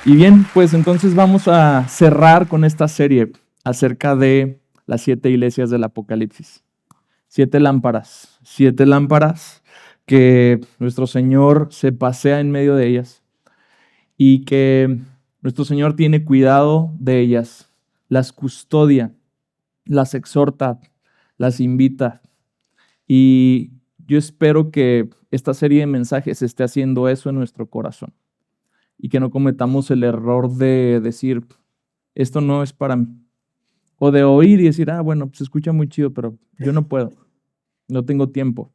Y bien, pues entonces vamos a cerrar con esta serie acerca de las 7 iglesias del Apocalipsis. 7 lámparas que nuestro Señor se pasea en medio de ellas y que nuestro Señor tiene cuidado de ellas, las custodia, las exhorta, las invita. Y yo espero que esta serie de mensajes esté haciendo eso en nuestro corazón y que no cometamos el error de decir, esto no es para mí. O de oír y decir, bueno, pues se escucha muy chido, pero yo no puedo, no tengo tiempo,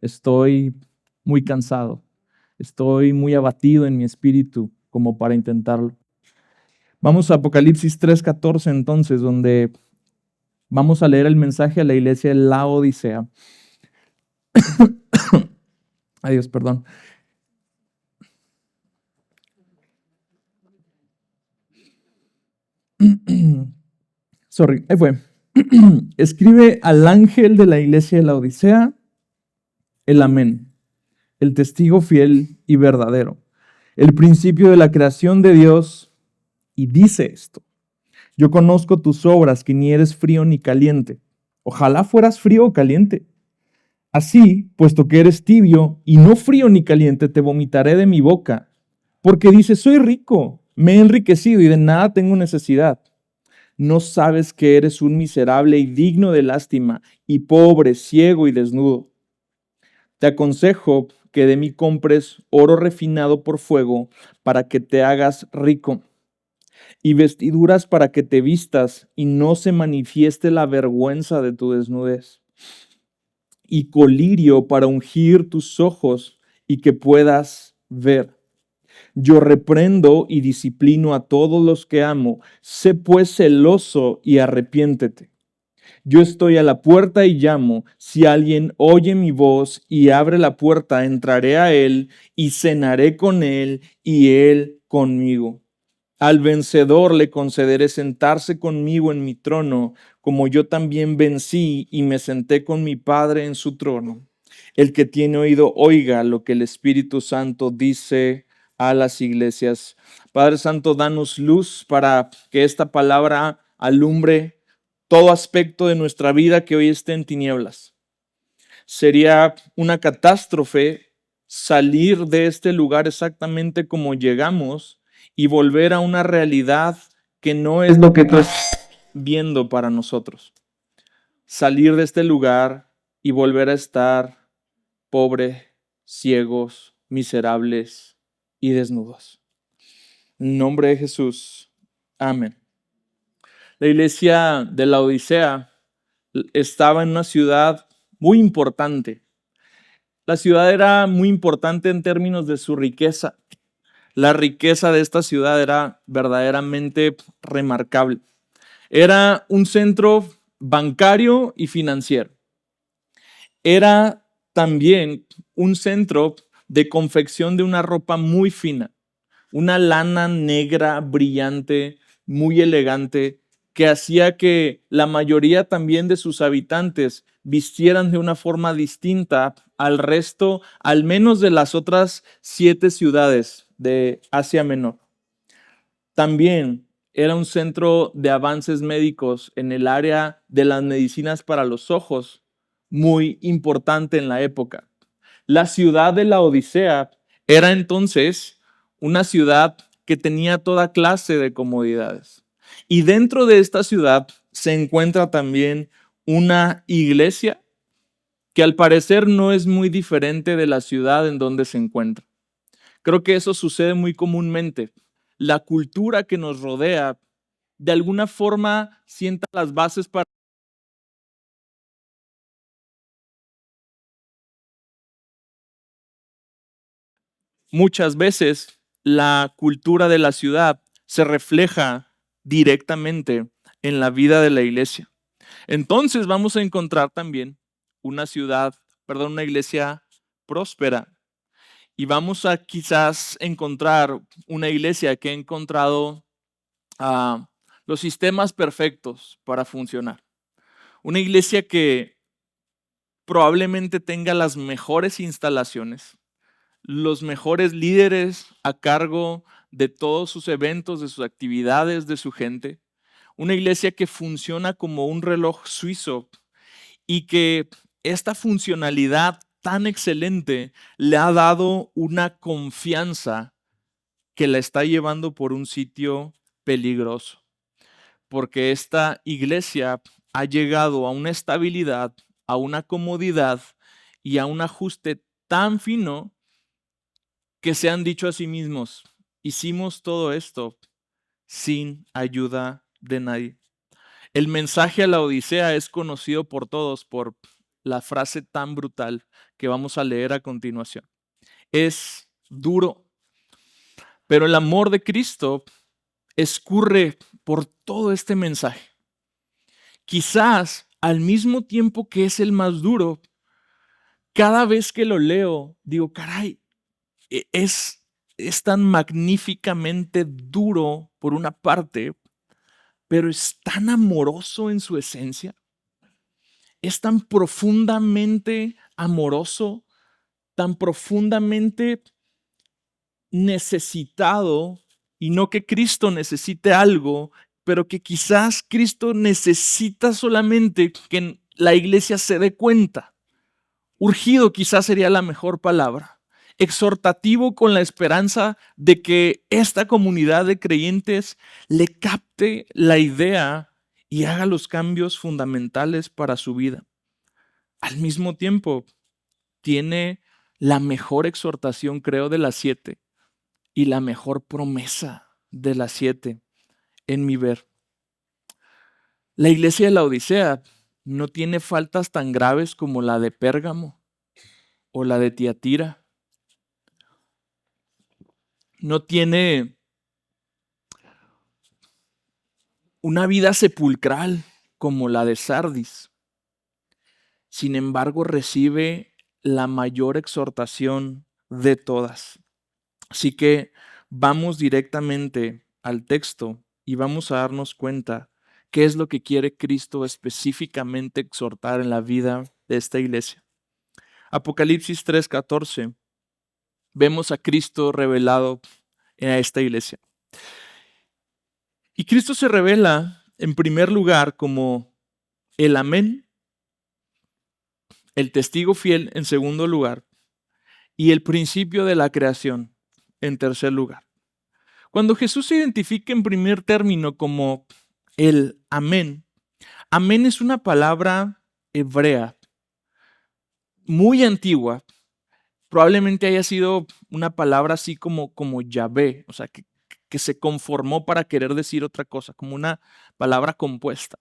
estoy muy cansado, estoy muy abatido en mi espíritu como para intentarlo. Vamos a Apocalipsis 3:14 entonces, donde vamos a leer el mensaje a la iglesia de Laodicea. Adiós, perdón. Sorry, ahí fue. Escribe al ángel de la iglesia de la Odisea el amén, el testigo fiel y verdadero, el principio de la creación de Dios, y dice esto: yo conozco tus obras, que ni eres frío ni caliente. Ojalá fueras frío o caliente. Así, puesto que eres tibio y no frío ni caliente, te vomitaré de mi boca. Porque dices, soy rico, me he enriquecido y de nada tengo necesidad. No sabes que eres un miserable y digno de lástima, y pobre, ciego y desnudo. Te aconsejo que de mí compres oro refinado por fuego para que te hagas rico, y vestiduras para que te vistas y no se manifieste la vergüenza de tu desnudez, y colirio para ungir tus ojos y que puedas ver. Yo reprendo y disciplino a todos los que amo. Sé pues celoso y arrepiéntete. Yo estoy a la puerta y llamo. Si alguien oye mi voz y abre la puerta, entraré a él y cenaré con él y él conmigo. Al vencedor le concederé sentarse conmigo en mi trono, como yo también vencí y me senté con mi Padre en su trono. El que tiene oído, oiga lo que el Espíritu Santo dice a las iglesias. Padre Santo, danos luz para que esta palabra alumbre todo aspecto de nuestra vida que hoy esté en tinieblas. Sería una catástrofe salir de este lugar exactamente como llegamos y volver a una realidad que no es lo que tú estás viendo para nosotros. Salir de este lugar y volver a estar pobres, ciegos, miserables y desnudos. En nombre de Jesús. Amén. La iglesia de la Odisea estaba en una ciudad muy importante. La ciudad era muy importante en términos de su riqueza. La riqueza de esta ciudad era verdaderamente remarcable. Era un centro bancario y financiero. Era también un centro de confección de una ropa muy fina, una lana negra brillante, muy elegante, que hacía que la mayoría también de sus habitantes vistieran de una forma distinta al resto, al menos de las otras 7 ciudades de Asia Menor. También era un centro de avances médicos en el área de las medicinas para los ojos, muy importante en la época. La ciudad de la Odisea era entonces una ciudad que tenía toda clase de comodidades. Y dentro de esta ciudad se encuentra también una iglesia que al parecer no es muy diferente de la ciudad en donde se encuentra. Creo que eso sucede muy comúnmente. La cultura que nos rodea de alguna forma sienta las bases para... Muchas veces la cultura de la ciudad se refleja directamente en la vida de la iglesia. Entonces vamos a encontrar también una iglesia próspera. Y vamos a quizás encontrar una iglesia que ha encontrado los sistemas perfectos para funcionar. Una iglesia que probablemente tenga las mejores instalaciones, los mejores líderes a cargo de todos sus eventos, de sus actividades, de su gente. Una iglesia que funciona como un reloj suizo y que esta funcionalidad tan excelente le ha dado una confianza que la está llevando por un sitio peligroso, porque esta iglesia ha llegado a una estabilidad, a una comodidad y a un ajuste tan fino que se han dicho a sí mismos, hicimos todo esto sin ayuda de nadie. El mensaje a la Odisea es conocido por todos por la frase tan brutal que vamos a leer a continuación. Es duro, pero el amor de Cristo escurre por todo este mensaje. Quizás al mismo tiempo que es el más duro, cada vez que lo leo, digo, caray, es tan magníficamente duro por una parte, pero es tan amoroso en su esencia. Es tan profundamente amoroso, tan profundamente necesitado, y no que Cristo necesite algo, pero que quizás Cristo necesita solamente que la iglesia se dé cuenta. Urgido quizás sería la mejor palabra. Exhortativo con la esperanza de que esta comunidad de creyentes le capte la idea y haga los cambios fundamentales para su vida. Al mismo tiempo, tiene la mejor exhortación, creo, de las 7 y la mejor promesa de las 7 en mi ver. La iglesia de la Odisea no tiene faltas tan graves como la de Pérgamo o la de Tiatira. No tiene una vida sepulcral como la de Sardis. Sin embargo, recibe la mayor exhortación de todas. Así que vamos directamente al texto y vamos a darnos cuenta qué es lo que quiere Cristo específicamente exhortar en la vida de esta iglesia. Apocalipsis 3:14, vemos a Cristo revelado a esta iglesia. Y Cristo se revela en primer lugar como el Amén, el testigo fiel en segundo lugar y el principio de la creación en tercer lugar. Cuando Jesús se identifica en primer término como el Amén, Amén es una palabra hebrea muy antigua. Probablemente haya sido una palabra así como Yahvé, o sea, que se conformó para querer decir otra cosa, como una palabra compuesta.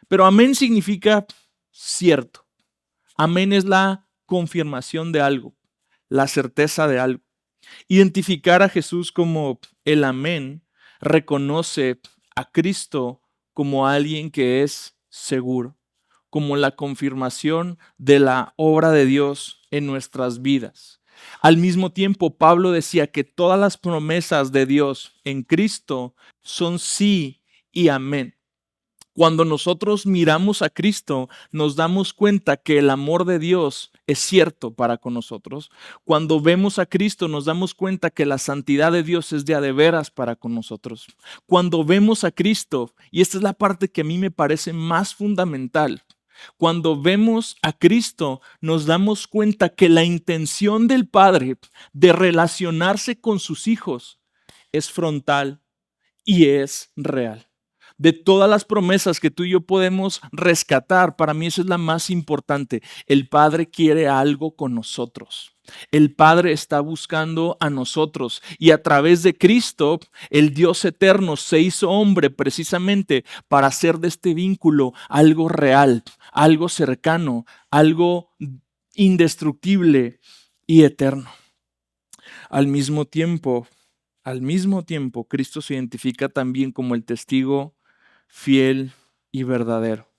Pero amén significa cierto. Amén es la confirmación de algo, la certeza de algo. Identificar a Jesús como el amén reconoce a Cristo como alguien que es seguro, como la confirmación de la obra de Dios en nuestras vidas. Al mismo tiempo, Pablo decía que todas las promesas de Dios en Cristo son sí y amén. Cuando nosotros miramos a Cristo, nos damos cuenta que el amor de Dios es cierto para con nosotros. Cuando vemos a Cristo, nos damos cuenta que la santidad de Dios es de a de veras para con nosotros. Cuando vemos a Cristo, y esta es la parte que a mí me parece más fundamental, cuando vemos a Cristo, nos damos cuenta que la intención del Padre de relacionarse con sus hijos es frontal y es real. De todas las promesas que tú y yo podemos rescatar, para mí esa es la más importante. El Padre quiere algo con nosotros. El Padre está buscando a nosotros y a través de Cristo, el Dios eterno se hizo hombre precisamente para hacer de este vínculo algo real, algo cercano, algo indestructible y eterno. Al mismo tiempo, Cristo se identifica también como el testigo fiel y verdadero.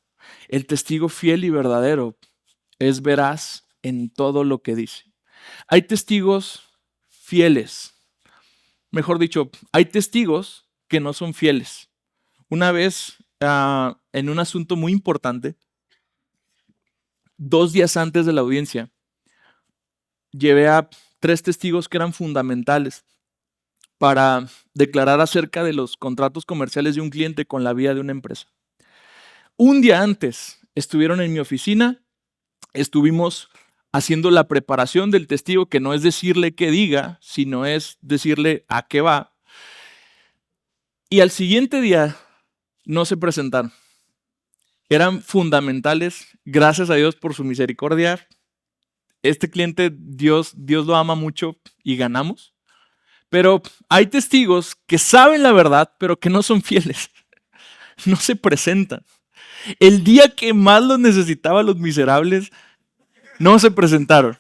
El testigo fiel y verdadero es veraz en todo lo que dice. Hay testigos fieles. Mejor dicho, hay testigos que no son fieles. Una vez, en un asunto muy importante, 2 días antes de la audiencia, llevé a 3 testigos que eran fundamentales. para declarar acerca de los contratos comerciales de un cliente con la vida de una empresa. Un día antes estuvieron en mi oficina, estuvimos haciendo la preparación del testigo, que no es decirle qué diga, sino es decirle a qué va. Y al siguiente día no se presentaron. Eran fundamentales, gracias a Dios por su misericordia. Este cliente, Dios lo ama mucho y ganamos. Pero hay testigos que saben la verdad, pero que no son fieles. No se presentan. El día que más los necesitaba los miserables, no se presentaron.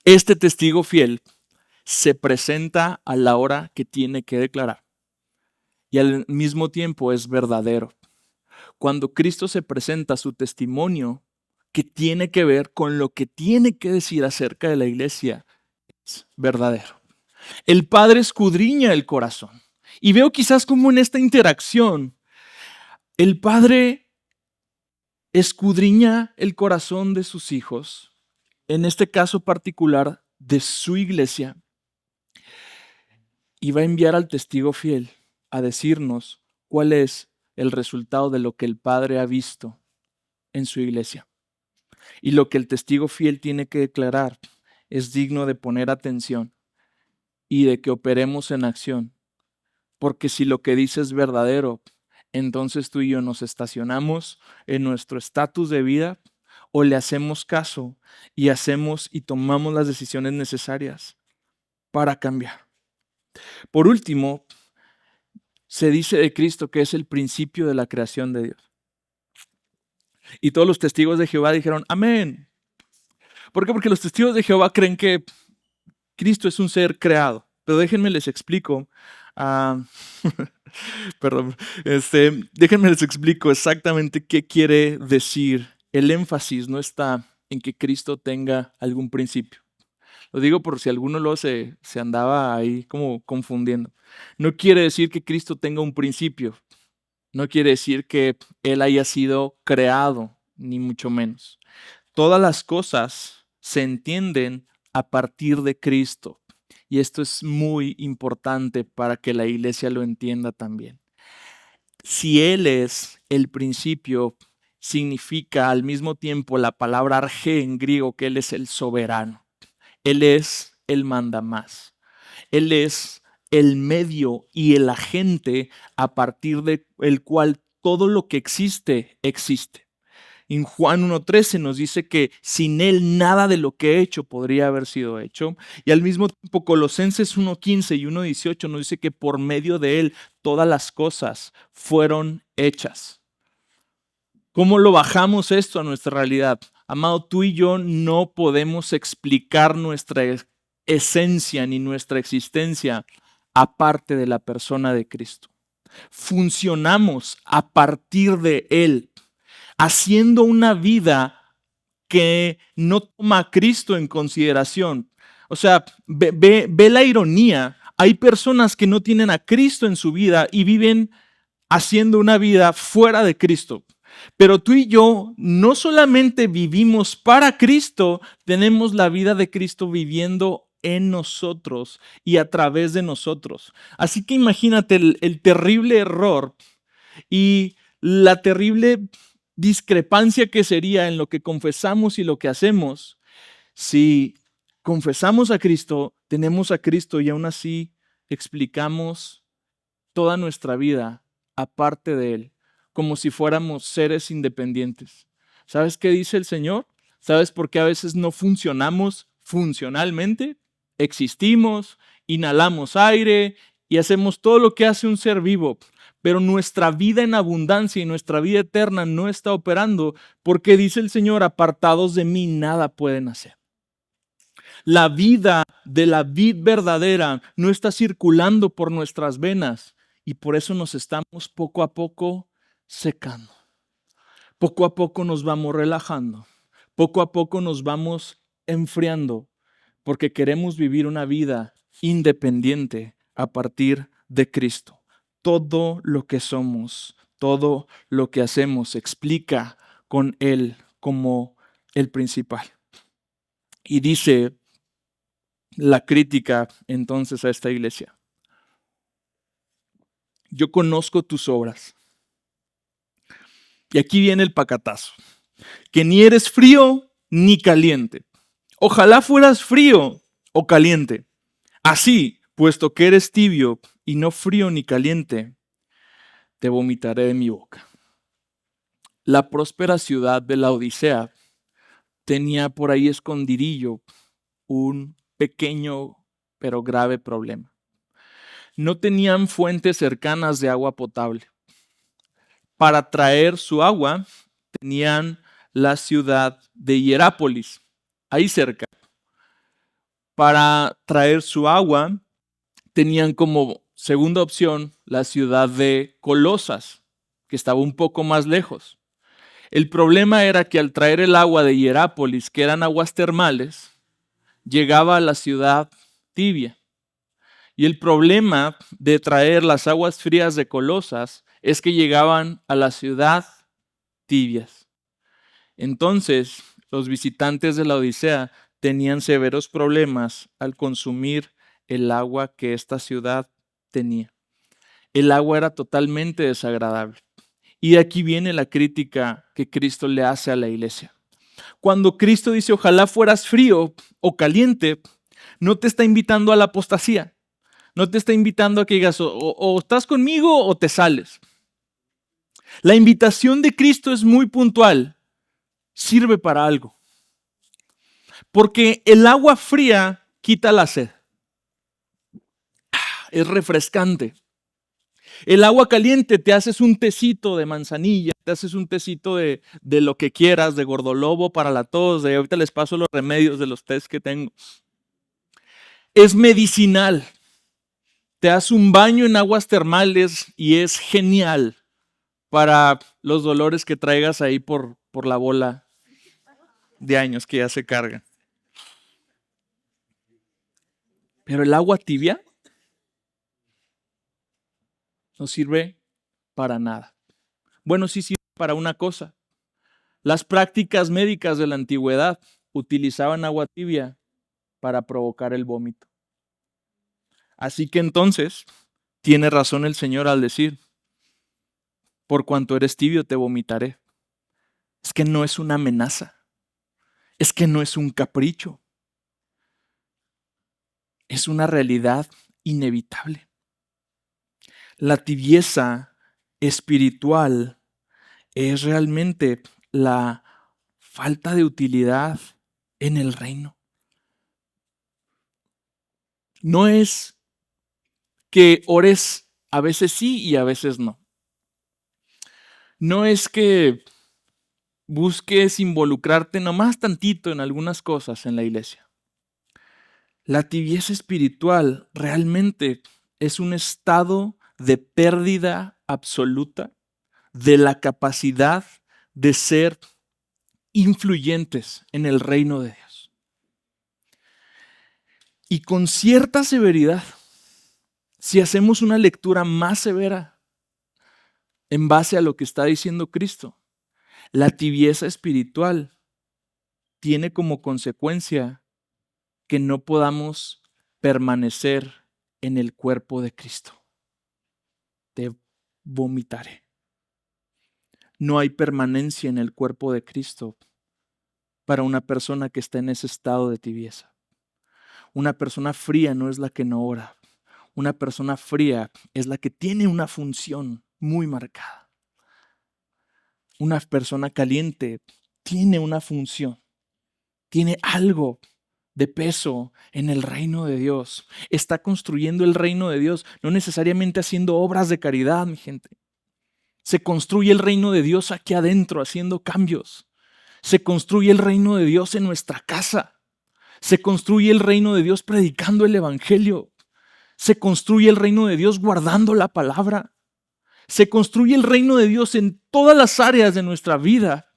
Este testigo fiel se presenta a la hora que tiene que declarar. Y al mismo tiempo es verdadero. Cuando Cristo se presenta, su testimonio, que tiene que ver con lo que tiene que decir acerca de la iglesia, es verdadero. El Padre escudriña el corazón. Y veo quizás como en esta interacción, el Padre escudriña el corazón de sus hijos, en este caso particular de su iglesia, y va a enviar al testigo fiel a decirnos cuál es el resultado de lo que el Padre ha visto en su iglesia. Y lo que el testigo fiel tiene que declarar es digno de poner atención y de que operemos en acción. Porque si lo que dice es verdadero, entonces tú y yo nos estacionamos en nuestro estatus de vida o le hacemos caso y hacemos y tomamos las decisiones necesarias para cambiar. Por último, se dice de Cristo que es el principio de la creación de Dios. Y todos los testigos de Jehová dijeron, amén. ¿Por qué? Porque los testigos de Jehová creen que Cristo es un ser creado. Pero déjenme les explico. Perdón. Déjenme les explico exactamente qué quiere decir. El énfasis no está en que Cristo tenga algún principio. Lo digo por si alguno luego se andaba ahí como confundiendo. No quiere decir que Cristo tenga un principio. No quiere decir que Él haya sido creado, ni mucho menos. Todas las cosas se entienden a partir de Cristo. Y esto es muy importante para que la iglesia lo entienda también. Si Él es el principio, significa al mismo tiempo la palabra arge en griego que Él es el soberano. Él es el mandamás. Él es el medio y el agente a partir del cual todo lo que existe, existe. En Juan 1:13 nos dice que sin Él nada de lo que he hecho podría haber sido hecho. Y al mismo tiempo Colosenses 1:15 y 1:18 nos dice que por medio de Él todas las cosas fueron hechas. ¿Cómo lo bajamos esto a nuestra realidad? Amado, tú y yo no podemos explicar nuestra esencia ni nuestra existencia aparte de la persona de Cristo. Funcionamos a partir de Él, haciendo una vida que no toma a Cristo en consideración. O sea, ve la ironía. Hay personas que no tienen a Cristo en su vida y viven haciendo una vida fuera de Cristo. Pero tú y yo no solamente vivimos para Cristo, tenemos la vida de Cristo viviendo en nosotros y a través de nosotros. Así que imagínate el terrible error y la terrible discrepancia que sería en lo que confesamos y lo que hacemos si confesamos a Cristo, tenemos a Cristo y aún así explicamos toda nuestra vida aparte de Él, como si fuéramos seres independientes. ¿Sabes qué dice el Señor? ¿Sabes por qué a veces no funcionamos funcionalmente? Existimos, inhalamos aire y hacemos todo lo que hace un ser vivo, pero nuestra vida en abundancia y nuestra vida eterna no está operando porque dice el Señor, apartados de mí nada pueden hacer. La vida de la vid verdadera no está circulando por nuestras venas y por eso nos estamos poco a poco secando. Poco a poco nos vamos relajando. Poco a poco nos vamos enfriando porque queremos vivir una vida independiente a partir de Cristo. Todo lo que somos, todo lo que hacemos se explica con Él como el principal. Y dice la crítica entonces a esta iglesia. Yo conozco tus obras. Y aquí viene el pacatazo. Que ni eres frío ni caliente. Ojalá fueras frío o caliente. Así, puesto que eres tibio y no frío ni caliente, te vomitaré de mi boca. La próspera ciudad de la Odisea tenía por ahí escondidillo un pequeño pero grave problema. No tenían fuentes cercanas de agua potable. Para traer su agua tenían la ciudad de Hierápolis, ahí cerca. Para traer su agua tenían como segunda opción la ciudad de Colosas, que estaba un poco más lejos. El problema era que al traer el agua de Hierápolis, que eran aguas termales, llegaba a la ciudad tibia. Y el problema de traer las aguas frías de Colosas es que llegaban a la ciudad tibias. Entonces, los visitantes de la Odisea tenían severos problemas al consumir el agua que esta ciudad tenía. El agua era totalmente desagradable. Y de aquí viene la crítica que Cristo le hace a la iglesia. Cuando Cristo dice, ojalá fueras frío o caliente, no te está invitando a la apostasía. No te está invitando a que digas, o estás conmigo o te sales. La invitación de Cristo es muy puntual. Sirve para algo. Porque el agua fría quita la sed. Es refrescante. El agua caliente te haces un tecito de manzanilla, te haces un tecito de lo que quieras, de gordolobo para la tos, de ahorita les paso los remedios de los tés que tengo. Es medicinal. Te das un baño en aguas termales y es genial para los dolores que traigas ahí por la bola de años que ya se carga. Pero el agua tibia no sirve para nada. Bueno, sí sirve para una cosa. Las prácticas médicas de la antigüedad utilizaban agua tibia para provocar el vómito. Así que entonces, tiene razón el Señor al decir, por cuanto eres tibio te vomitaré. Es que no es una amenaza. Es que no es un capricho. Es una realidad inevitable. La tibieza espiritual es realmente la falta de utilidad en el reino. No es que ores a veces sí y a veces no. No es que busques involucrarte nomás tantito en algunas cosas en la iglesia. La tibieza espiritual realmente es un estado de pérdida absoluta de la capacidad de ser influyentes en el reino de Dios. Y con cierta severidad, si hacemos una lectura más severa en base a lo que está diciendo Cristo, la tibieza espiritual tiene como consecuencia que no podamos permanecer en el cuerpo de Cristo. Te vomitaré. No hay permanencia en el cuerpo de Cristo para una persona que está en ese estado de tibieza. Una persona fría no es la que no ora. Una persona fría es la que tiene una función muy marcada. Una persona caliente tiene una función, tiene algo de peso en el reino de Dios. Está construyendo el reino de Dios, no necesariamente haciendo obras de caridad, mi gente. Se construye el reino de Dios aquí adentro, haciendo cambios. Se construye el reino de Dios en nuestra casa. Se construye el reino de Dios predicando el evangelio. Se construye el reino de Dios guardando la palabra. Se construye el reino de Dios en todas las áreas de nuestra vida,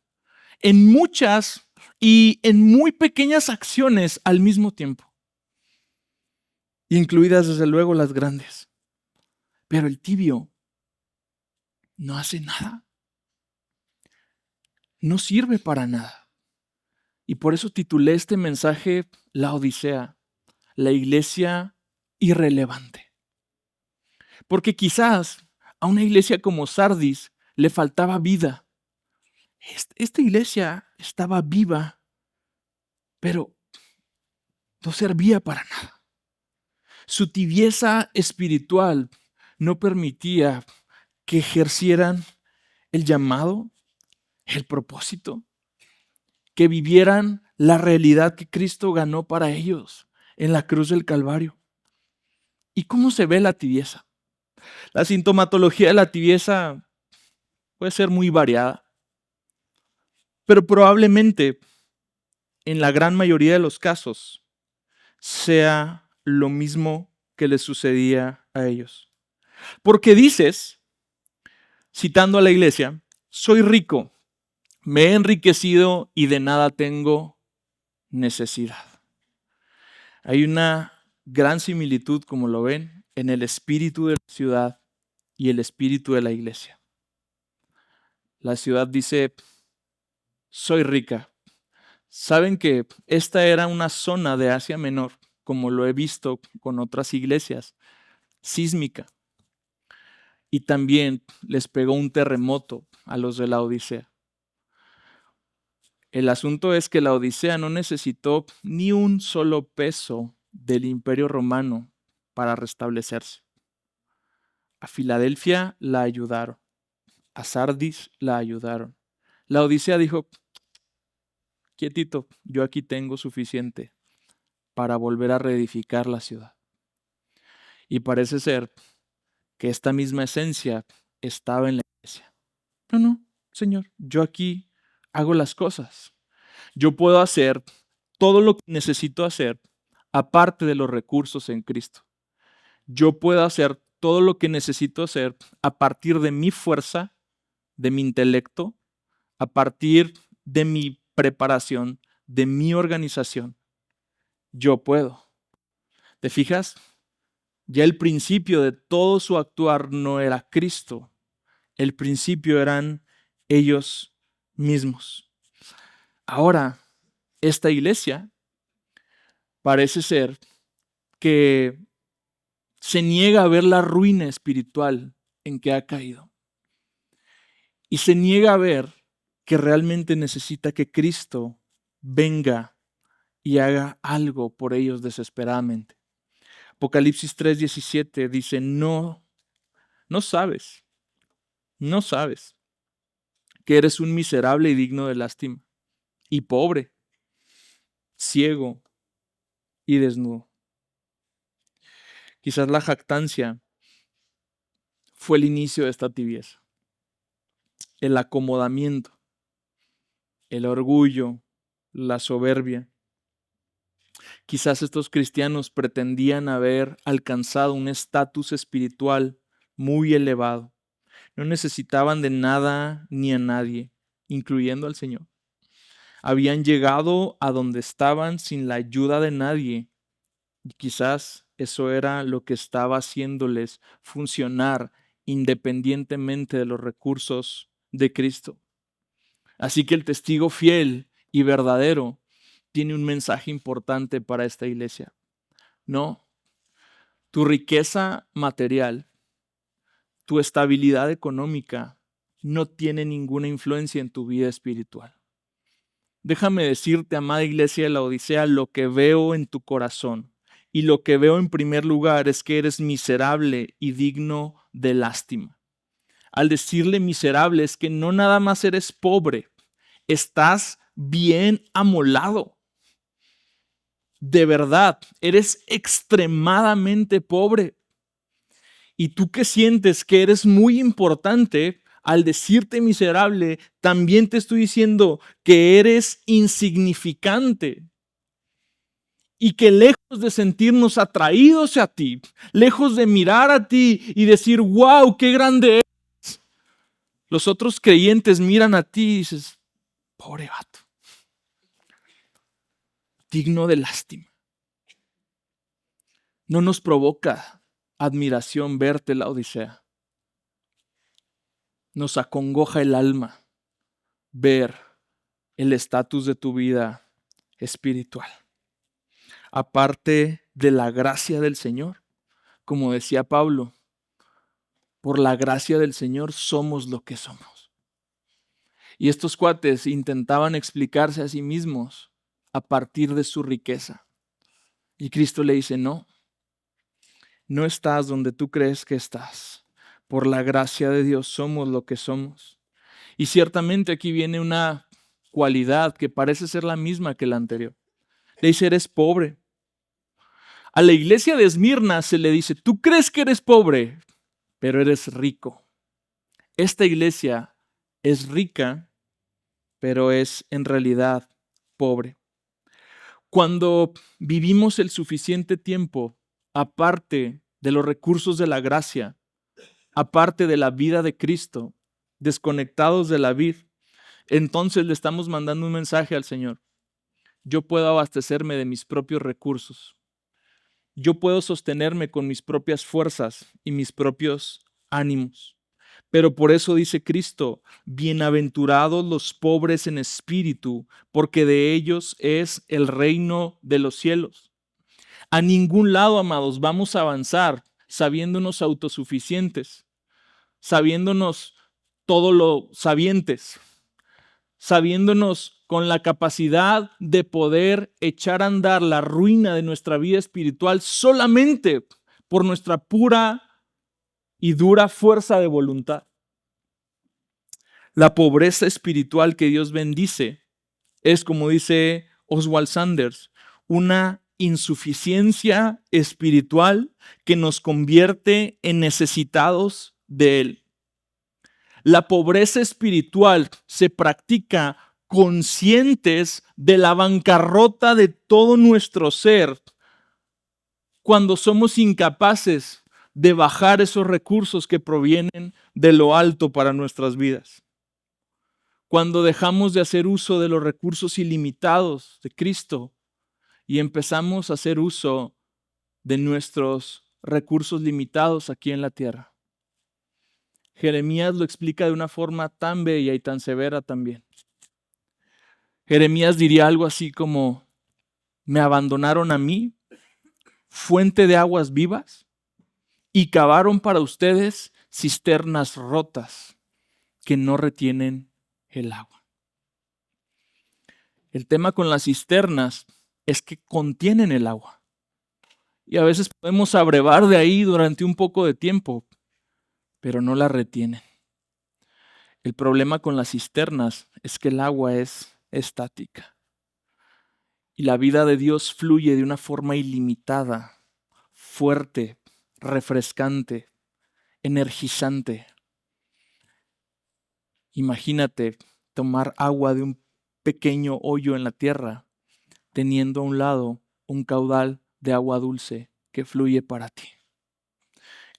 en muchas y en muy pequeñas acciones al mismo tiempo, incluidas desde luego las grandes. Pero el tibio no hace nada, no sirve para nada. Y por eso titulé este mensaje La Odisea, la iglesia irrelevante. Porque quizás a una iglesia como Sardis le faltaba vida. Esta iglesia estaba viva, pero no servía para nada. Su tibieza espiritual no permitía que ejercieran el llamado, el propósito, que vivieran la realidad que Cristo ganó para ellos en la cruz del Calvario. ¿Y cómo se ve la tibieza? La sintomatología de la tibieza puede ser muy variada, pero probablemente en la gran mayoría de los casos sea lo mismo que les sucedía a ellos. Porque dices, citando a la iglesia, soy rico, me he enriquecido y de nada tengo necesidad. Hay una gran similitud, como lo ven, en el espíritu de la ciudad y el espíritu de la iglesia. La ciudad dice, soy rica. Saben que esta era una zona de Asia Menor, como lo he visto con otras iglesias, sísmica. Y también les pegó un terremoto a los de la Odisea. El asunto es que la Odisea no necesitó ni un solo peso del Imperio Romano para restablecerse. A Filadelfia la ayudaron, a Sardis la ayudaron. La Odisea dijo, quietito, yo aquí tengo suficiente para volver a reedificar la ciudad. Y parece ser que esta misma esencia estaba en la iglesia. No, Señor, yo aquí hago las cosas. Yo puedo hacer todo lo que necesito hacer aparte de los recursos en Cristo. Yo puedo hacer todo lo que necesito hacer a partir de mi fuerza, de mi intelecto, a partir de mi preparación, de mi organización. Yo puedo. ¿Te fijas? Ya el principio de todo su actuar no era Cristo. El principio eran ellos mismos. Ahora, esta iglesia parece ser que se niega a ver la ruina espiritual en que ha caído. Y se niega a ver que realmente necesita que Cristo venga y haga algo por ellos desesperadamente. Apocalipsis 3:17 dice, no sabes que eres un miserable y digno de lástima, y pobre, ciego y desnudo. Quizás la jactancia fue el inicio de esta tibieza, el acomodamiento, el orgullo, la soberbia. Quizás estos cristianos pretendían haber alcanzado un estatus espiritual muy elevado. No necesitaban de nada ni a nadie, incluyendo al Señor. Habían llegado a donde estaban sin la ayuda de nadie. Y quizás eso era lo que estaba haciéndoles funcionar independientemente de los recursos de Cristo. Así que el testigo fiel y verdadero tiene un mensaje importante para esta iglesia. No, tu riqueza material, tu estabilidad económica no tiene ninguna influencia en tu vida espiritual. Déjame decirte, amada iglesia de la Odisea, lo que veo en tu corazón. Y lo que veo en primer lugar es que eres miserable y digno de lástima. Al decirle miserable es que no nada más eres pobre, estás bien amolado. De verdad, eres extremadamente pobre. Y tú que sientes que eres muy importante, al decirte miserable, también te estoy diciendo que eres insignificante. Y que lejos de sentirnos atraídos a ti, lejos de mirar a ti y decir, wow, qué grande eres, los otros creyentes miran a ti y dices, pobre vato, digno de lástima. No nos provoca admiración verte la Odisea. Nos acongoja el alma ver el estatus de tu vida espiritual. aparte de la gracia del Señor. Como decía Pablo, por la gracia del Señor somos lo que somos. Y estos cuates intentaban explicarse a sí mismos a partir de su riqueza. Y Cristo le dice, no, no estás donde tú crees que estás. Por la gracia de Dios somos lo que somos. Y ciertamente aquí viene una cualidad que parece ser la misma que la anterior. Le dice, eres pobre. A la iglesia de Esmirna se le dice, tú crees que eres pobre, pero eres rico. Esta iglesia es rica, pero es en realidad pobre. Cuando vivimos el suficiente tiempo, aparte de los recursos de la gracia, aparte de la vida de Cristo, desconectados de la vid, entonces le estamos mandando un mensaje al Señor. Yo puedo abastecerme de mis propios recursos. Yo puedo sostenerme con mis propias fuerzas y mis propios ánimos. Pero por eso dice Cristo, bienaventurados los pobres en espíritu, porque de ellos es el reino de los cielos. A ningún lado, amados, vamos a avanzar sabiéndonos autosuficientes, sabiéndonos todo lo sabientes, sabiéndonos con la capacidad de poder echar a andar la ruina de nuestra vida espiritual solamente por nuestra pura y dura fuerza de voluntad. La pobreza espiritual que Dios bendice es, como dice Oswald Sanders, una insuficiencia espiritual que nos convierte en necesitados de Él. La pobreza espiritual se practica conscientes de la bancarrota de todo nuestro ser cuando somos incapaces de bajar esos recursos que provienen de lo alto para nuestras vidas. Cuando dejamos de hacer uso de los recursos ilimitados de Cristo y empezamos a hacer uso de nuestros recursos limitados aquí en la tierra. Jeremías lo explica de una forma tan bella y tan severa también. Jeremías diría algo así como, me abandonaron a mí, fuente de aguas vivas, y cavaron para ustedes cisternas rotas que no retienen el agua. El tema con las cisternas es que contienen el agua. Y a veces podemos abrevar de ahí durante un poco de tiempo, pero no la retienen. El problema con las cisternas es que el agua es estática. Y la vida de Dios fluye de una forma ilimitada, fuerte, refrescante, energizante. Imagínate tomar agua de un pequeño hoyo en la tierra, teniendo a un lado un caudal de agua dulce que fluye para ti.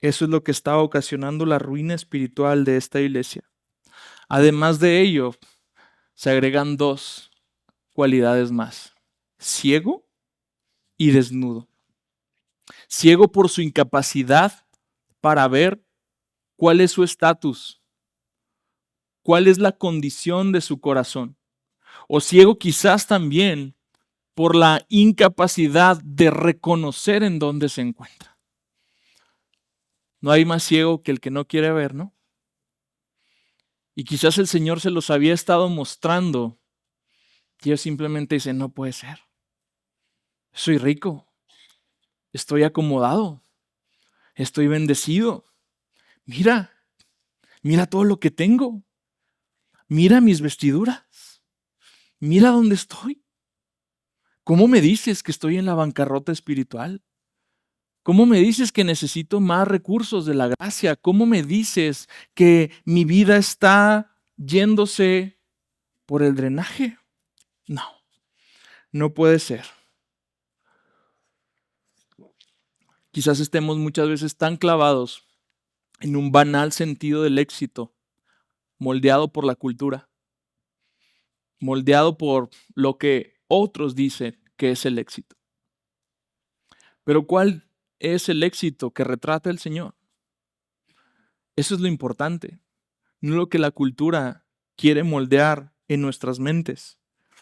Eso es lo que está ocasionando la ruina espiritual de esta iglesia. Además de ello, se agregan dos cualidades más: ciego y desnudo. Ciego por su incapacidad para ver cuál es su estatus, cuál es la condición de su corazón. O ciego quizás también por la incapacidad de reconocer en dónde se encuentra. No hay más ciego que el que no quiere ver, ¿no? Y quizás el Señor se los había estado mostrando y ellos simplemente dicen, no puede ser. Soy rico, estoy acomodado, estoy bendecido. Mira todo lo que tengo. Mira mis vestiduras. Mira dónde estoy. ¿Cómo me dices que estoy en la bancarrota espiritual? ¿Cómo me dices que necesito más recursos de la gracia? ¿Cómo me dices que mi vida está yéndose por el drenaje? No, no puede ser. Quizás estemos muchas veces tan clavados en un banal sentido del éxito, moldeado por la cultura, moldeado por lo que otros dicen que es el éxito. Pero ¿cuál es el éxito que retrata el Señor? Eso es lo importante, no lo que la cultura quiere moldear en nuestras mentes.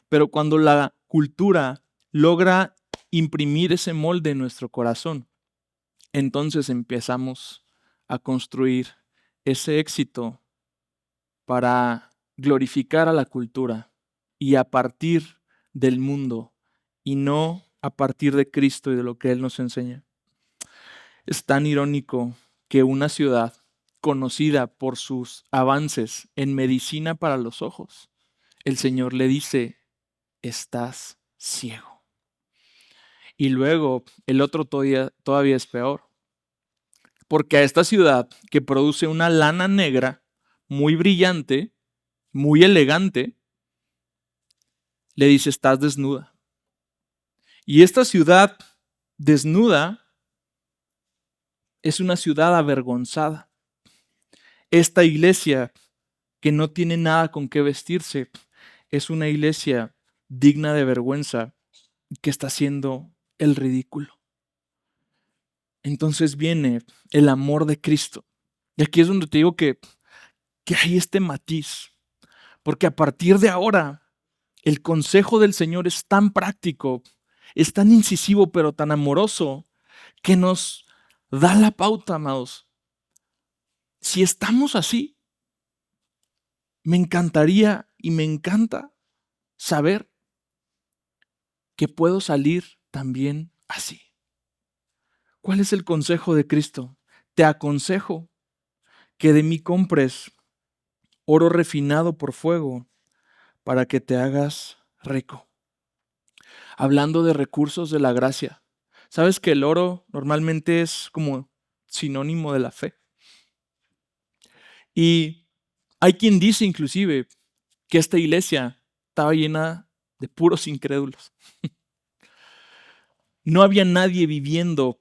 Pero cuando la cultura logra imprimir ese molde en nuestro corazón, entonces empezamos a construir ese éxito para glorificar a la cultura y a partir del mundo y no a partir de Cristo y de lo que Él nos enseña. Es tan irónico que una ciudad conocida por sus avances en medicina para los ojos, el Señor le dice, estás ciego. Y luego el otro todavía es peor, porque a esta ciudad que produce una lana negra muy brillante, muy elegante, le dice, estás desnuda. Y esta ciudad desnuda es una ciudad avergonzada. Esta iglesia que no tiene nada con qué vestirse es una iglesia digna de vergüenza que está haciendo el ridículo. Entonces viene el amor de Cristo. Y aquí es donde te digo que hay este matiz. Porque a partir de ahora, el consejo del Señor es tan práctico, es tan incisivo, pero tan amoroso, que nos da la pauta, amados. Si estamos así, me encantaría y me encanta saber que puedo salir también así. ¿Cuál es el consejo de Cristo? Te aconsejo que de mí compres oro refinado por fuego para que te hagas rico. Hablando de recursos de la gracia, ¿sabes que el oro normalmente es como sinónimo de la fe? Y hay quien dice inclusive que esta iglesia estaba llena de puros incrédulos. No había nadie viviendo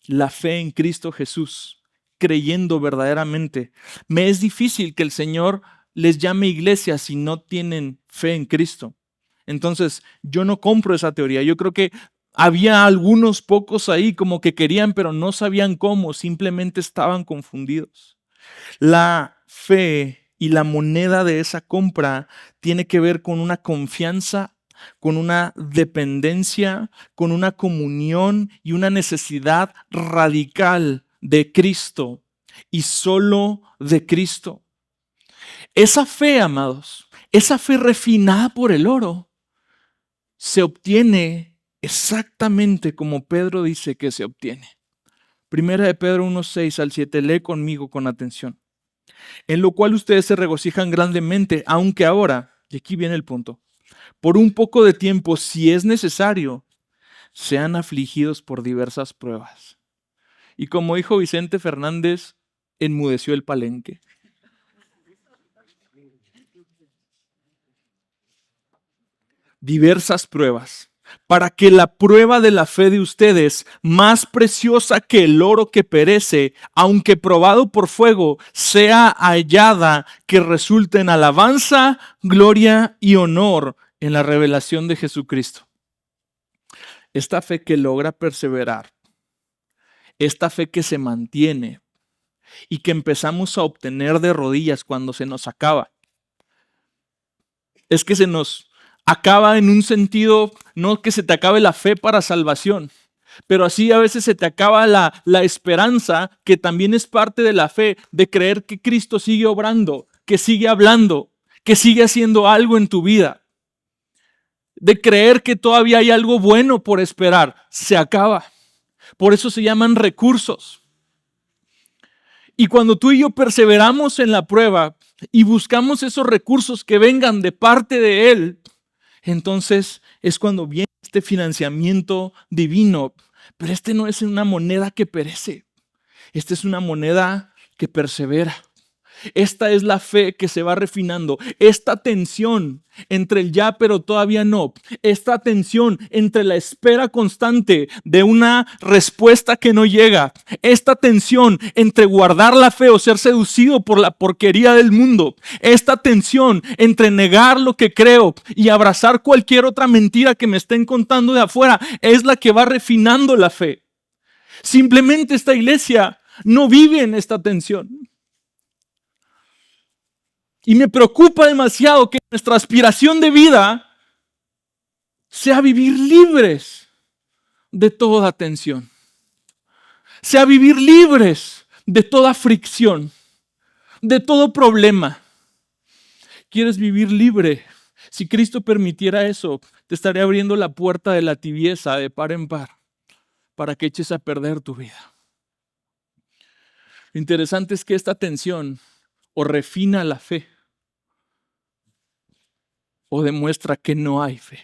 la fe en Cristo Jesús, creyendo verdaderamente. Me es difícil que el Señor les llame iglesia si no tienen fe en Cristo. Entonces, yo no compro esa teoría. Yo creo que había algunos pocos ahí como que querían, pero no sabían cómo, simplemente estaban confundidos. La fe y la moneda de esa compra tiene que ver con una confianza, con una dependencia, con una comunión y una necesidad radical de Cristo y solo de Cristo. Esa fe, amados, esa fe refinada por el oro, se obtiene exactamente como Pedro dice que se obtiene. Primera de Pedro 1:6 al 7, lee conmigo con atención. En lo cual ustedes se regocijan grandemente, aunque ahora, y aquí viene el punto, por un poco de tiempo, si es necesario, sean afligidos por diversas pruebas. Y como dijo Vicente Fernández, enmudeció el palenque. Diversas pruebas, para que la prueba de la fe de ustedes, más preciosa que el oro que perece, aunque probado por fuego, sea hallada, que resulte en alabanza, gloria y honor en la revelación de Jesucristo. Esta fe que logra perseverar, esta fe que se mantiene y que empezamos a obtener de rodillas cuando se nos acaba, es que se nos acaba en un sentido, no que se te acabe la fe para salvación, pero así a veces se te acaba la esperanza, que también es parte de la fe, de creer que Cristo sigue obrando, que sigue hablando, que sigue haciendo algo en tu vida, de creer que todavía hay algo bueno por esperar. Se acaba. Por eso se llaman recursos. Y cuando tú y yo perseveramos en la prueba y buscamos esos recursos que vengan de parte de Él, entonces es cuando viene este financiamiento divino. Pero este no es una moneda que perece. Esta es una moneda que persevera. Esta es la fe que se va refinando. Esta tensión entre el ya pero todavía no. Esta tensión entre la espera constante de una respuesta que no llega. Esta tensión entre guardar la fe o ser seducido por la porquería del mundo. Esta tensión entre negar lo que creo y abrazar cualquier otra mentira que me estén contando de afuera es la que va refinando la fe. Simplemente esta iglesia no vive en esta tensión. Y me preocupa demasiado que nuestra aspiración de vida sea vivir libres de toda tensión, sea vivir libres de toda fricción, de todo problema. ¿Quieres vivir libre? Si Cristo permitiera eso, te estaría abriendo la puerta de la tibieza de par en par para que eches a perder tu vida. Lo interesante es que esta tensión o refina la fe o demuestra que no hay fe.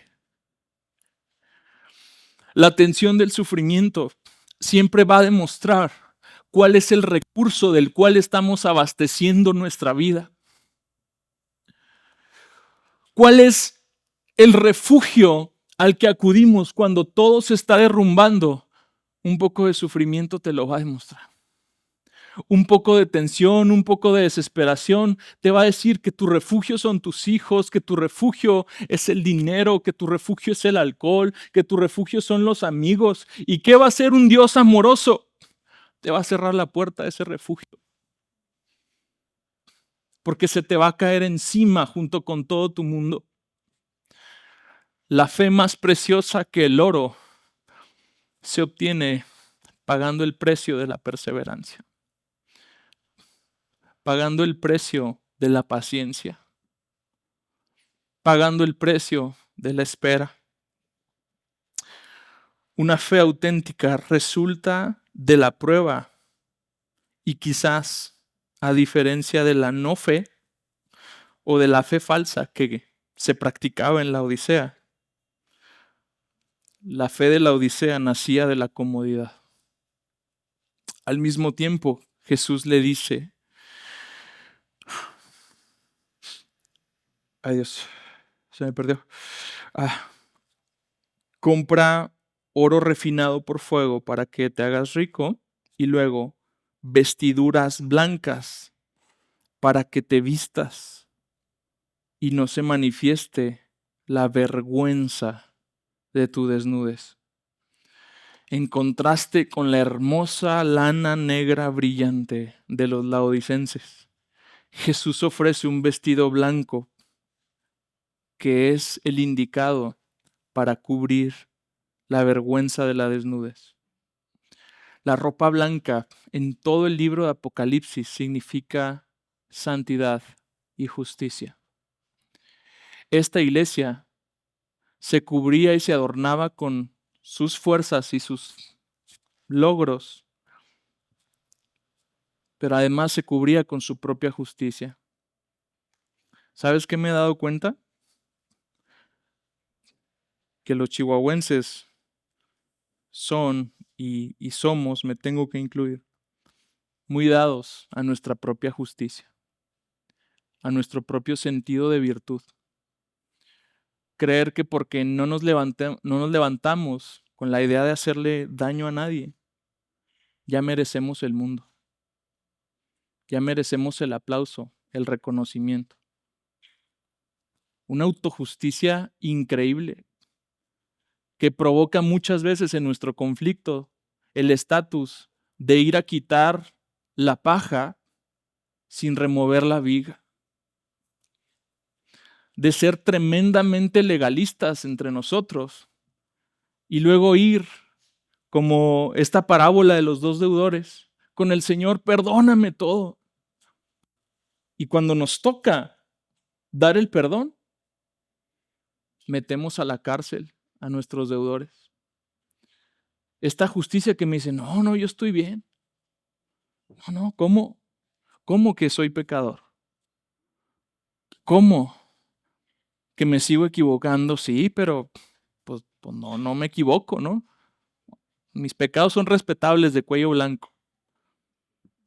La tensión del sufrimiento siempre va a demostrar cuál es el recurso del cual estamos abasteciendo nuestra vida. ¿Cuál es el refugio al que acudimos cuando todo se está derrumbando? Un poco de sufrimiento te lo va a demostrar. Un poco de tensión, un poco de desesperación te va a decir que tu refugio son tus hijos, que tu refugio es el dinero, que tu refugio es el alcohol, que tu refugio son los amigos. ¿Y qué va a hacer un Dios amoroso? Te va a cerrar la puerta a ese refugio. Porque se te va a caer encima junto con todo tu mundo. La fe más preciosa que el oro se obtiene pagando el precio de la perseverancia, pagando el precio de la paciencia, pagando el precio de la espera. Una fe auténtica resulta de la prueba y quizás, a diferencia de la no fe o de la fe falsa que se practicaba en la Odisea, la fe de la Odisea nacía de la comodidad. Al mismo tiempo, Jesús le dice, ay Dios, se me perdió. Compra oro refinado por fuego para que te hagas rico y luego vestiduras blancas para que te vistas y no se manifieste la vergüenza de tu desnudez. En contraste con la hermosa lana negra brillante de los laodicenses, Jesús ofrece un vestido blanco que es el indicado para cubrir la vergüenza de la desnudez. La ropa blanca en todo el libro de Apocalipsis significa santidad y justicia. Esta iglesia se cubría y se adornaba con sus fuerzas y sus logros, pero además se cubría con su propia justicia. ¿Sabes qué me he dado cuenta? Que los chihuahuenses son y somos, me tengo que incluir, muy dados a nuestra propia justicia, a nuestro propio sentido de virtud. Creer que porque no nos levantamos con la idea de hacerle daño a nadie, ya merecemos el mundo. Ya merecemos el aplauso, el reconocimiento. Una autojusticia increíble que provoca muchas veces en nuestro conflicto el estatus de ir a quitar la paja sin remover la viga. De ser tremendamente legalistas entre nosotros y luego ir como esta parábola de los dos deudores con el Señor, perdóname todo. Y cuando nos toca dar el perdón, metemos a la cárcel a nuestros deudores. Esta justicia que me dice, no, yo estoy bien. No, ¿cómo que soy pecador? ¿Cómo que me sigo equivocando? Sí, pero pues no me equivoco, ¿no? Mis pecados son respetables de cuello blanco.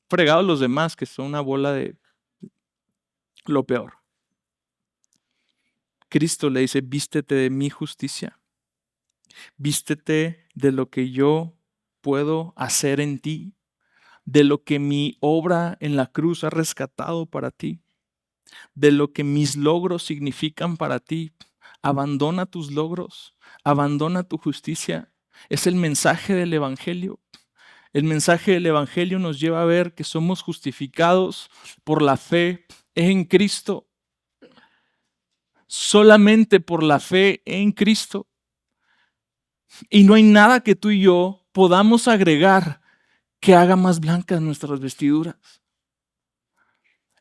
Fregados los demás, que son una bola de lo peor. Cristo le dice, vístete de mi justicia. Vístete de lo que yo puedo hacer en ti, de lo que mi obra en la cruz ha rescatado para ti, de lo que mis logros significan para ti. Abandona tus logros, abandona tu justicia. Es el mensaje del Evangelio. El mensaje del Evangelio nos lleva a ver que somos justificados por la fe en Cristo. Solamente por la fe en Cristo. Y no hay nada que tú y yo podamos agregar que haga más blancas nuestras vestiduras.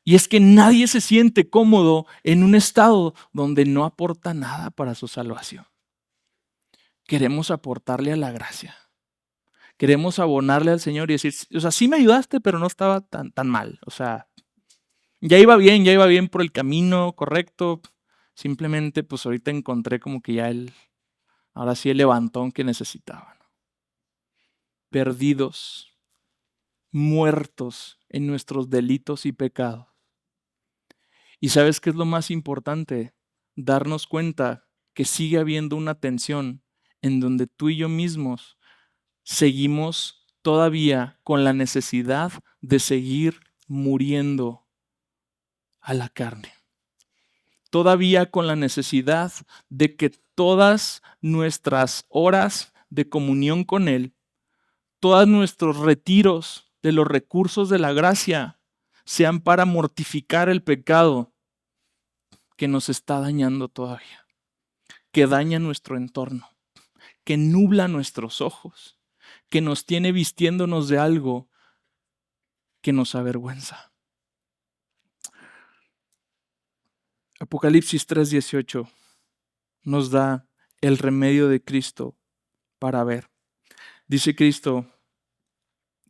Y es que nadie se siente cómodo en un estado donde no aporta nada para su salvación. Queremos aportarle a la gracia. Queremos abonarle al Señor y decir, o sea, sí me ayudaste, pero no estaba tan mal. O sea, ya iba bien por el camino correcto. Simplemente, pues ahorita encontré como que ya ahora sí el levantón que necesitaba. Perdidos, muertos en nuestros delitos y pecados. ¿Y sabes qué es lo más importante? Darnos cuenta que sigue habiendo una tensión en donde tú y yo mismos seguimos todavía con la necesidad de seguir muriendo a la carne. Todavía con la necesidad de que todas nuestras horas de comunión con Él, todos nuestros retiros de los recursos de la gracia, sean para mortificar el pecado que nos está dañando todavía, que daña nuestro entorno, que nubla nuestros ojos, que nos tiene vistiéndonos de algo que nos avergüenza. Apocalipsis 3:18 nos da el remedio de Cristo para ver. Dice Cristo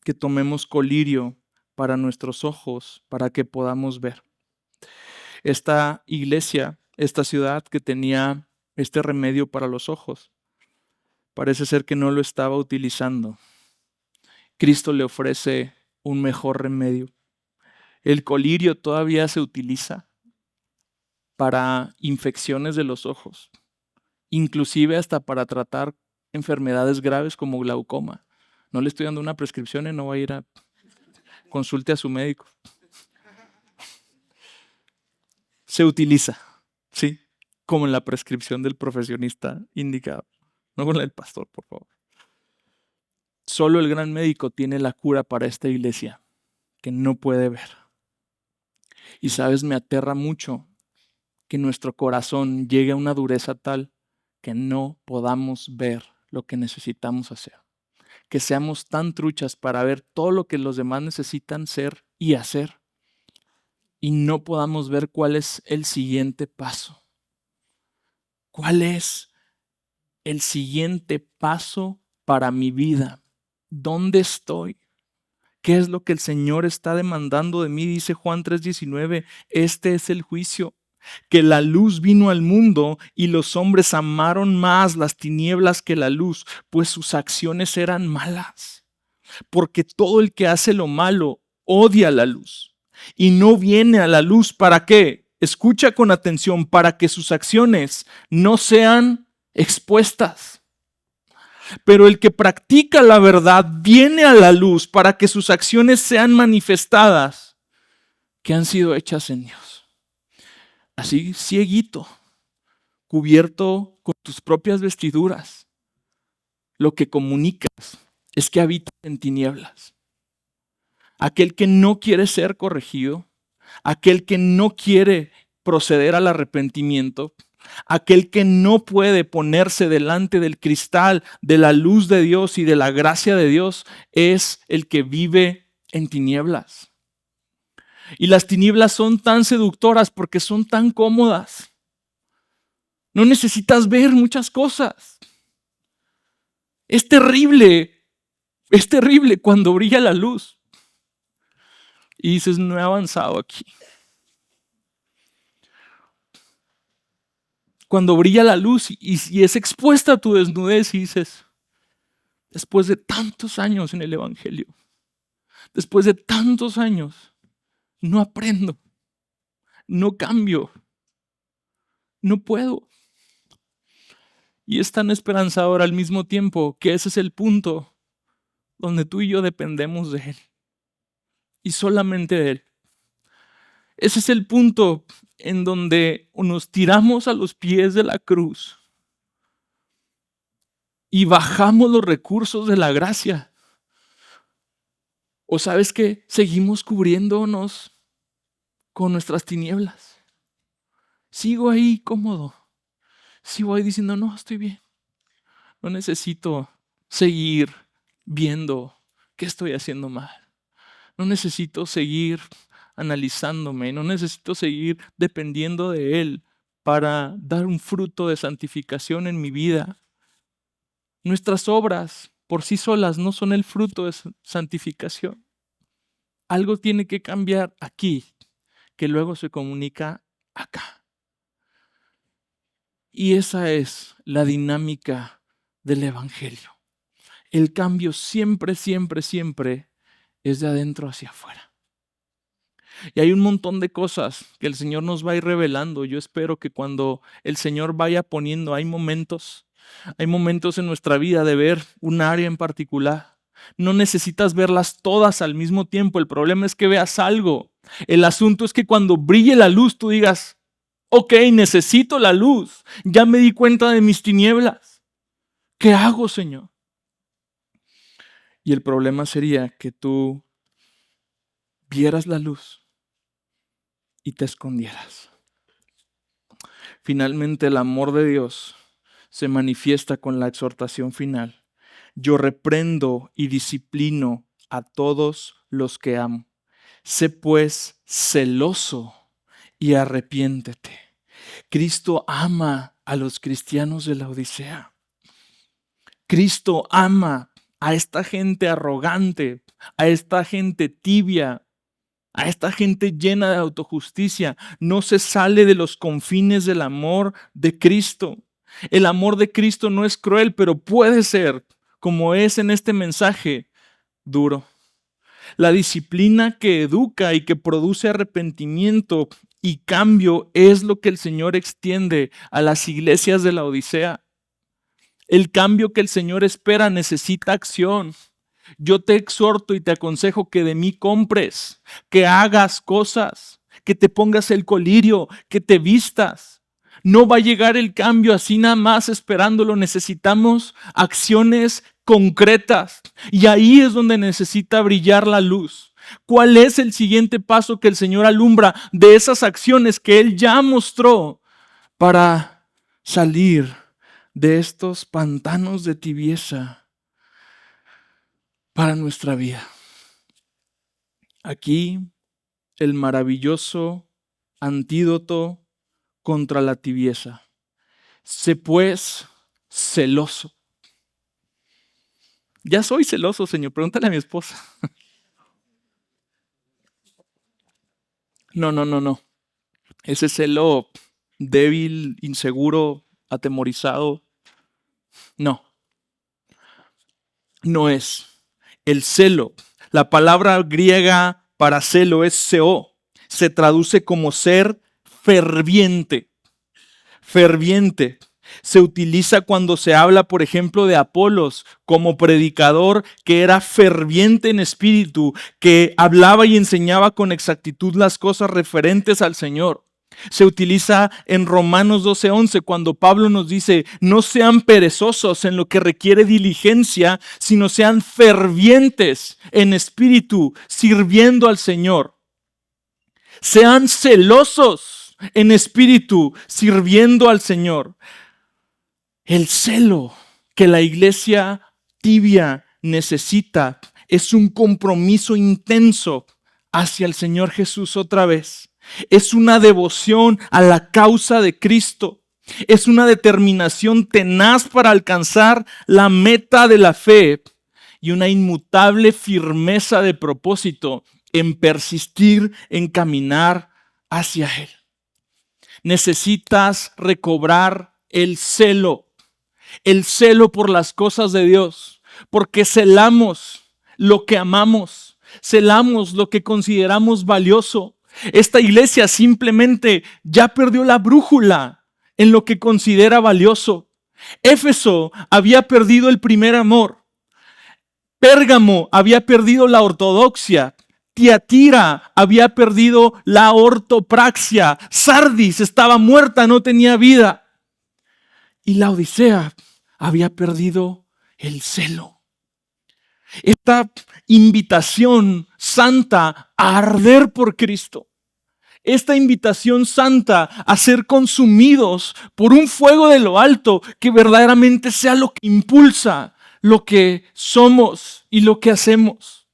que tomemos colirio para nuestros ojos, para que podamos ver. Esta iglesia, esta ciudad que tenía este remedio para los ojos, parece ser que no lo estaba utilizando. Cristo le ofrece un mejor remedio. El colirio todavía se utiliza para infecciones de los ojos, inclusive hasta para tratar enfermedades graves como glaucoma. No le estoy dando una prescripción y no va a ir a consulte a su médico. Se utiliza, ¿sí? Como en la prescripción del profesionista indicado, no con la del pastor, por favor. Solo el gran médico tiene la cura para esta iglesia, que no puede ver. Y sabes, me aterra mucho que nuestro corazón llegue a una dureza tal que no podamos ver lo que necesitamos hacer. Que seamos tan truchas para ver todo lo que los demás necesitan ser y hacer y no podamos ver cuál es el siguiente paso. ¿Cuál es el siguiente paso para mi vida? ¿Dónde estoy? ¿Qué es lo que el Señor está demandando de mí? Dice Juan 3:19, este es el juicio, que la luz vino al mundo y los hombres amaron más las tinieblas que la luz, pues sus acciones eran malas. Porque todo el que hace lo malo odia la luz y no viene a la luz. ¿Para qué? Escucha con atención, para que sus acciones no sean expuestas. Pero el que practica la verdad viene a la luz para que sus acciones sean manifestadas, que han sido hechas en Dios. Así, cieguito, cubierto con tus propias vestiduras, lo que comunicas es que habitas en tinieblas. Aquel que no quiere ser corregido, aquel que no quiere proceder al arrepentimiento, aquel que no puede ponerse delante del cristal de la luz de Dios y de la gracia de Dios, es el que vive en tinieblas. Y las tinieblas son tan seductoras porque son tan cómodas. No necesitas ver muchas cosas. Es terrible cuando brilla la luz y dices, no he avanzado aquí. Cuando brilla la luz y es expuesta a tu desnudez y dices, después de tantos años en el Evangelio, después de tantos años, no aprendo, no cambio, no puedo. Y es tan esperanzador al mismo tiempo que ese es el punto donde tú y yo dependemos de Él y solamente de Él. Ese es el punto en donde nos tiramos a los pies de la cruz y bajamos los recursos de la gracia. ¿O sabes qué? Seguimos cubriéndonos con nuestras tinieblas. Sigo ahí cómodo. Sigo ahí diciendo, no, estoy bien. No necesito seguir viendo qué estoy haciendo mal. No necesito seguir analizándome. No necesito seguir dependiendo de Él para dar un fruto de santificación en mi vida. Nuestras obras por sí solas no son el fruto de santificación. Algo tiene que cambiar aquí, que luego se comunica acá. Y esa es la dinámica del Evangelio. El cambio siempre, siempre, siempre es de adentro hacia afuera. Y hay un montón de cosas que el Señor nos va a ir revelando. Yo espero que cuando el Señor vaya poniendo, hay momentos en nuestra vida de ver un área en particular. No necesitas verlas todas al mismo tiempo. El problema es que veas algo. El asunto es que cuando brille la luz tú digas, ok, necesito la luz. Ya me di cuenta de mis tinieblas. ¿Qué hago, Señor? Y el problema sería que tú vieras la luz y te escondieras. Finalmente, el amor de Dios se manifiesta con la exhortación final. Yo reprendo y disciplino a todos los que amo. Sé pues celoso y arrepiéntete. Cristo ama a los cristianos de la Odisea. Cristo ama a esta gente arrogante, a esta gente tibia, a esta gente llena de autojusticia. No se sale de los confines del amor de Cristo. El amor de Cristo no es cruel, pero puede ser, como es en este mensaje, duro. La disciplina que educa y que produce arrepentimiento y cambio es lo que el Señor extiende a las iglesias de la Odisea. El cambio que el Señor espera necesita acción. Yo te exhorto y te aconsejo que de mí compres, que hagas cosas, que te pongas el colirio, que te vistas. No va a llegar el cambio así nada más esperándolo. Necesitamos acciones concretas. Y ahí es donde necesita brillar la luz. ¿Cuál es el siguiente paso que el Señor alumbra de esas acciones que Él ya mostró para salir de estos pantanos de tibieza para nuestra vida? Aquí el maravilloso antídoto contra la tibieza. Sé pues celoso. Ya soy celoso, Señor. Pregúntale a mi esposa. No. Ese celo débil, inseguro, atemorizado. No es. El celo, la palabra griega para celo es seo. Se traduce como ser ferviente. Ferviente. Se utiliza cuando se habla, por ejemplo, de Apolos como predicador que era ferviente en espíritu, que hablaba y enseñaba con exactitud las cosas referentes al Señor. Se utiliza en Romanos 12:11 cuando Pablo nos dice, no sean perezosos en lo que requiere diligencia, sino sean fervientes en espíritu, sirviendo al Señor. Sean celosos en espíritu, sirviendo al Señor. El celo que la iglesia tibia necesita es un compromiso intenso hacia el Señor Jesús otra vez. Es una devoción a la causa de Cristo. Es una determinación tenaz para alcanzar la meta de la fe y una inmutable firmeza de propósito en persistir en caminar hacia Él. Necesitas recobrar el celo por las cosas de Dios, porque celamos lo que amamos, celamos lo que consideramos valioso. Esta iglesia simplemente ya perdió la brújula en lo que considera valioso. Éfeso había perdido el primer amor. Pérgamo había perdido la ortodoxia. Tiatira había perdido la ortopraxia. Sardis estaba muerta, no tenía vida. Y la Odisea había perdido el celo. Esta invitación santa a arder por Cristo, esta invitación santa a ser consumidos por un fuego de lo alto que verdaderamente sea lo que impulsa lo que somos y lo que hacemos.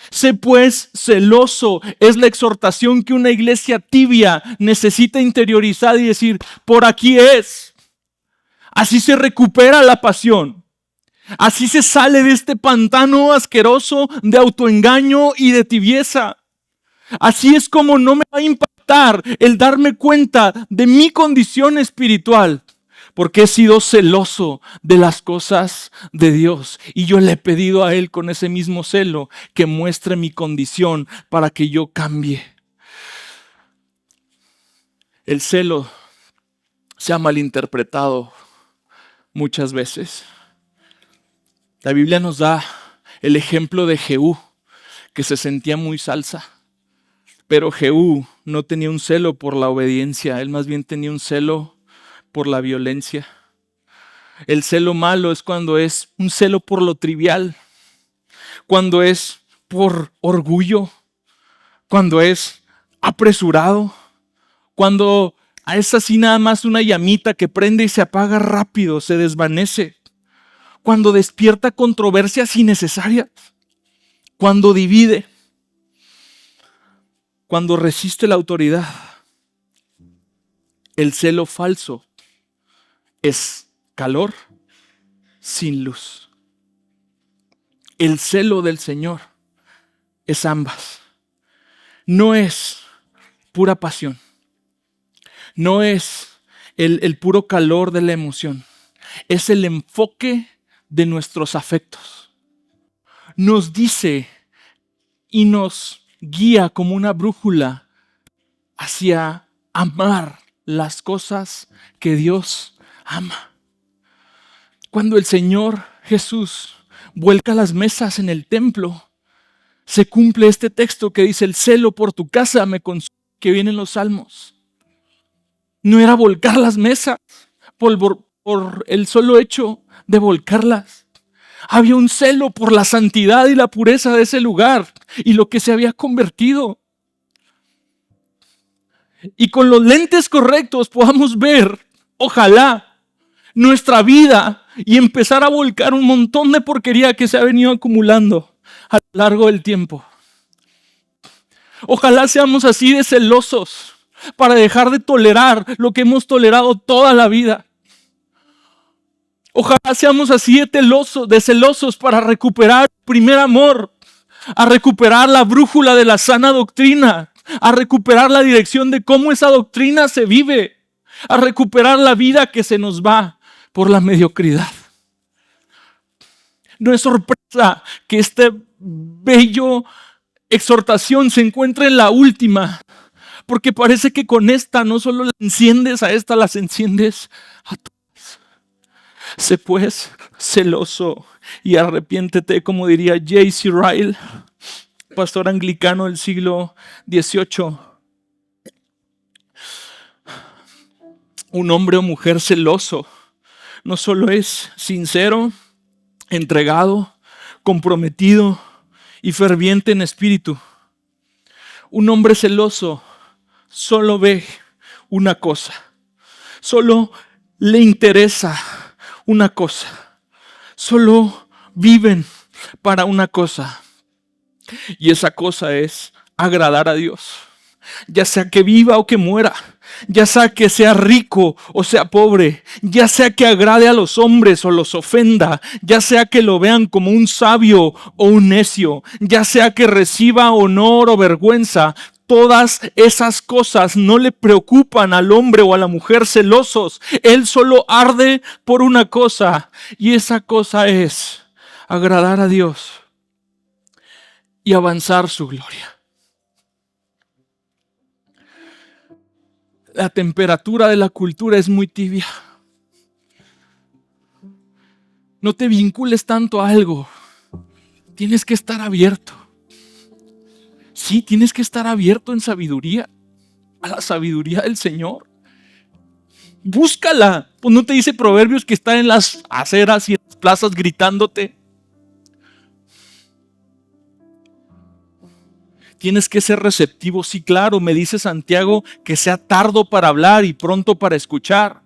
Sé pues celoso, es la exhortación que una iglesia tibia necesita interiorizar y decir, por aquí es. Así se recupera la pasión. Así se sale de este pantano asqueroso de autoengaño y de tibieza. Así es como no me va a impactar el darme cuenta de mi condición espiritual, porque he sido celoso de las cosas de Dios. Y yo le he pedido a Él con ese mismo celo que muestre mi condición para que yo cambie. El celo se ha malinterpretado muchas veces. La Biblia nos da el ejemplo de Jehú, que se sentía muy salsa. Pero Jehú no tenía un celo por la obediencia, él más bien tenía un celo por la violencia. El celo malo es cuando es un celo por lo trivial, cuando es por orgullo, cuando es apresurado, cuando es así nada más una llamita que prende y se apaga rápido, se desvanece. Cuando despierta controversias innecesarias, cuando divide, cuando resiste la autoridad. El celo falso es calor sin luz. El celo del Señor es ambas. No es pura pasión, no es el puro calor de la emoción, es el enfoque de nuestros afectos. Nos dice y nos guía como una brújula hacia amar las cosas que Dios ama. Cuando el Señor Jesús vuelca las mesas en el templo, se cumple este texto que dice: el celo por tu casa me consume, que viene en los Salmos. No era volcar las mesas por el solo hecho de volcarlas. Había un celo por la santidad y la pureza de ese lugar y lo que se había convertido. Y con los lentes correctos podamos ver, ojalá, nuestra vida y empezar a volcar un montón de porquería que se ha venido acumulando a lo largo del tiempo. Ojalá seamos así de celosos para dejar de tolerar lo que hemos tolerado toda la vida. Ojalá seamos así de celosos para recuperar el primer amor, a recuperar la brújula de la sana doctrina, a recuperar la dirección de cómo esa doctrina se vive, a recuperar la vida que se nos va por la mediocridad. No es sorpresa que esta bello exhortación se encuentre en la última, porque parece que con esta no solo la enciendes a esta, las enciendes a todas. Sé pues celoso y arrepiéntete, como diría J.C. Ryle, pastor anglicano del siglo XVIII. Un hombre o mujer celoso no solo es sincero, entregado, comprometido y ferviente en espíritu. Un hombre celoso solo ve una cosa, solo le interesa una cosa, solo viven para una cosa, y esa cosa es agradar a Dios, ya sea que viva o que muera, ya sea que sea rico o sea pobre, ya sea que agrade a los hombres o los ofenda, ya sea que lo vean como un sabio o un necio, ya sea que reciba honor o vergüenza. Todas esas cosas no le preocupan al hombre o a la mujer celosos. Él solo arde por una cosa, y esa cosa es agradar a Dios y avanzar su gloria. La temperatura de la cultura es muy tibia. No te vincules tanto a algo. Tienes que estar abierto. Sí, tienes que estar abierto en sabiduría, a la sabiduría del Señor. Búscala. Pues no te dice Proverbios que está en las aceras y en las plazas gritándote. Tienes que ser receptivo, sí, claro. Me dice Santiago que sea tardo para hablar y pronto para escuchar.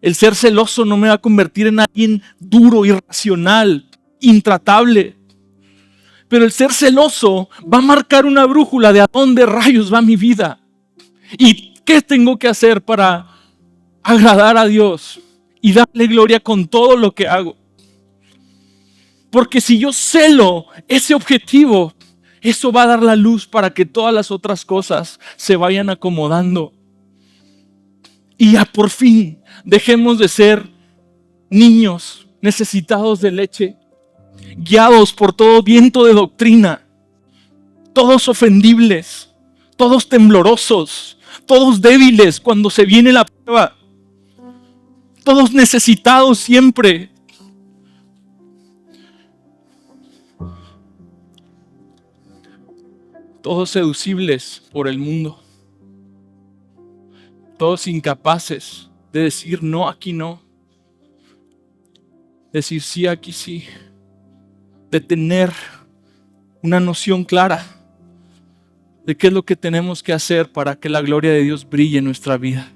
El ser celoso no me va a convertir en alguien duro, irracional, intratable. Pero el ser celoso va a marcar una brújula de a dónde rayos va mi vida. ¿Y qué tengo que hacer para agradar a Dios y darle gloria con todo lo que hago? Porque si yo celo ese objetivo, eso va a dar la luz para que todas las otras cosas se vayan acomodando. Y ya por fin dejemos de ser niños necesitados de leche, guiados por todo viento de doctrina, todos ofendibles, todos temblorosos, todos débiles cuando se viene la prueba, todos necesitados siempre. Todos seducibles por el mundo. Todos incapaces de decir no, aquí no. Decir sí, aquí sí. De tener una noción clara de qué es lo que tenemos que hacer para que la gloria de Dios brille en nuestra vida.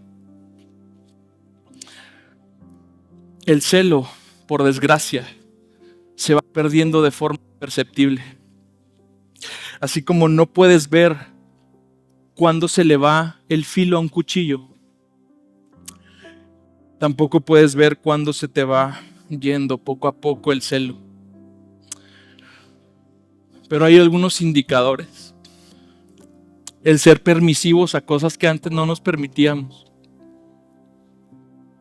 El celo, por desgracia, se va perdiendo de forma imperceptible. Así como no puedes ver cuándo se le va el filo a un cuchillo, tampoco puedes ver cuándo se te va yendo poco a poco el celo. Pero hay algunos indicadores. El ser permisivos a cosas que antes no nos permitíamos.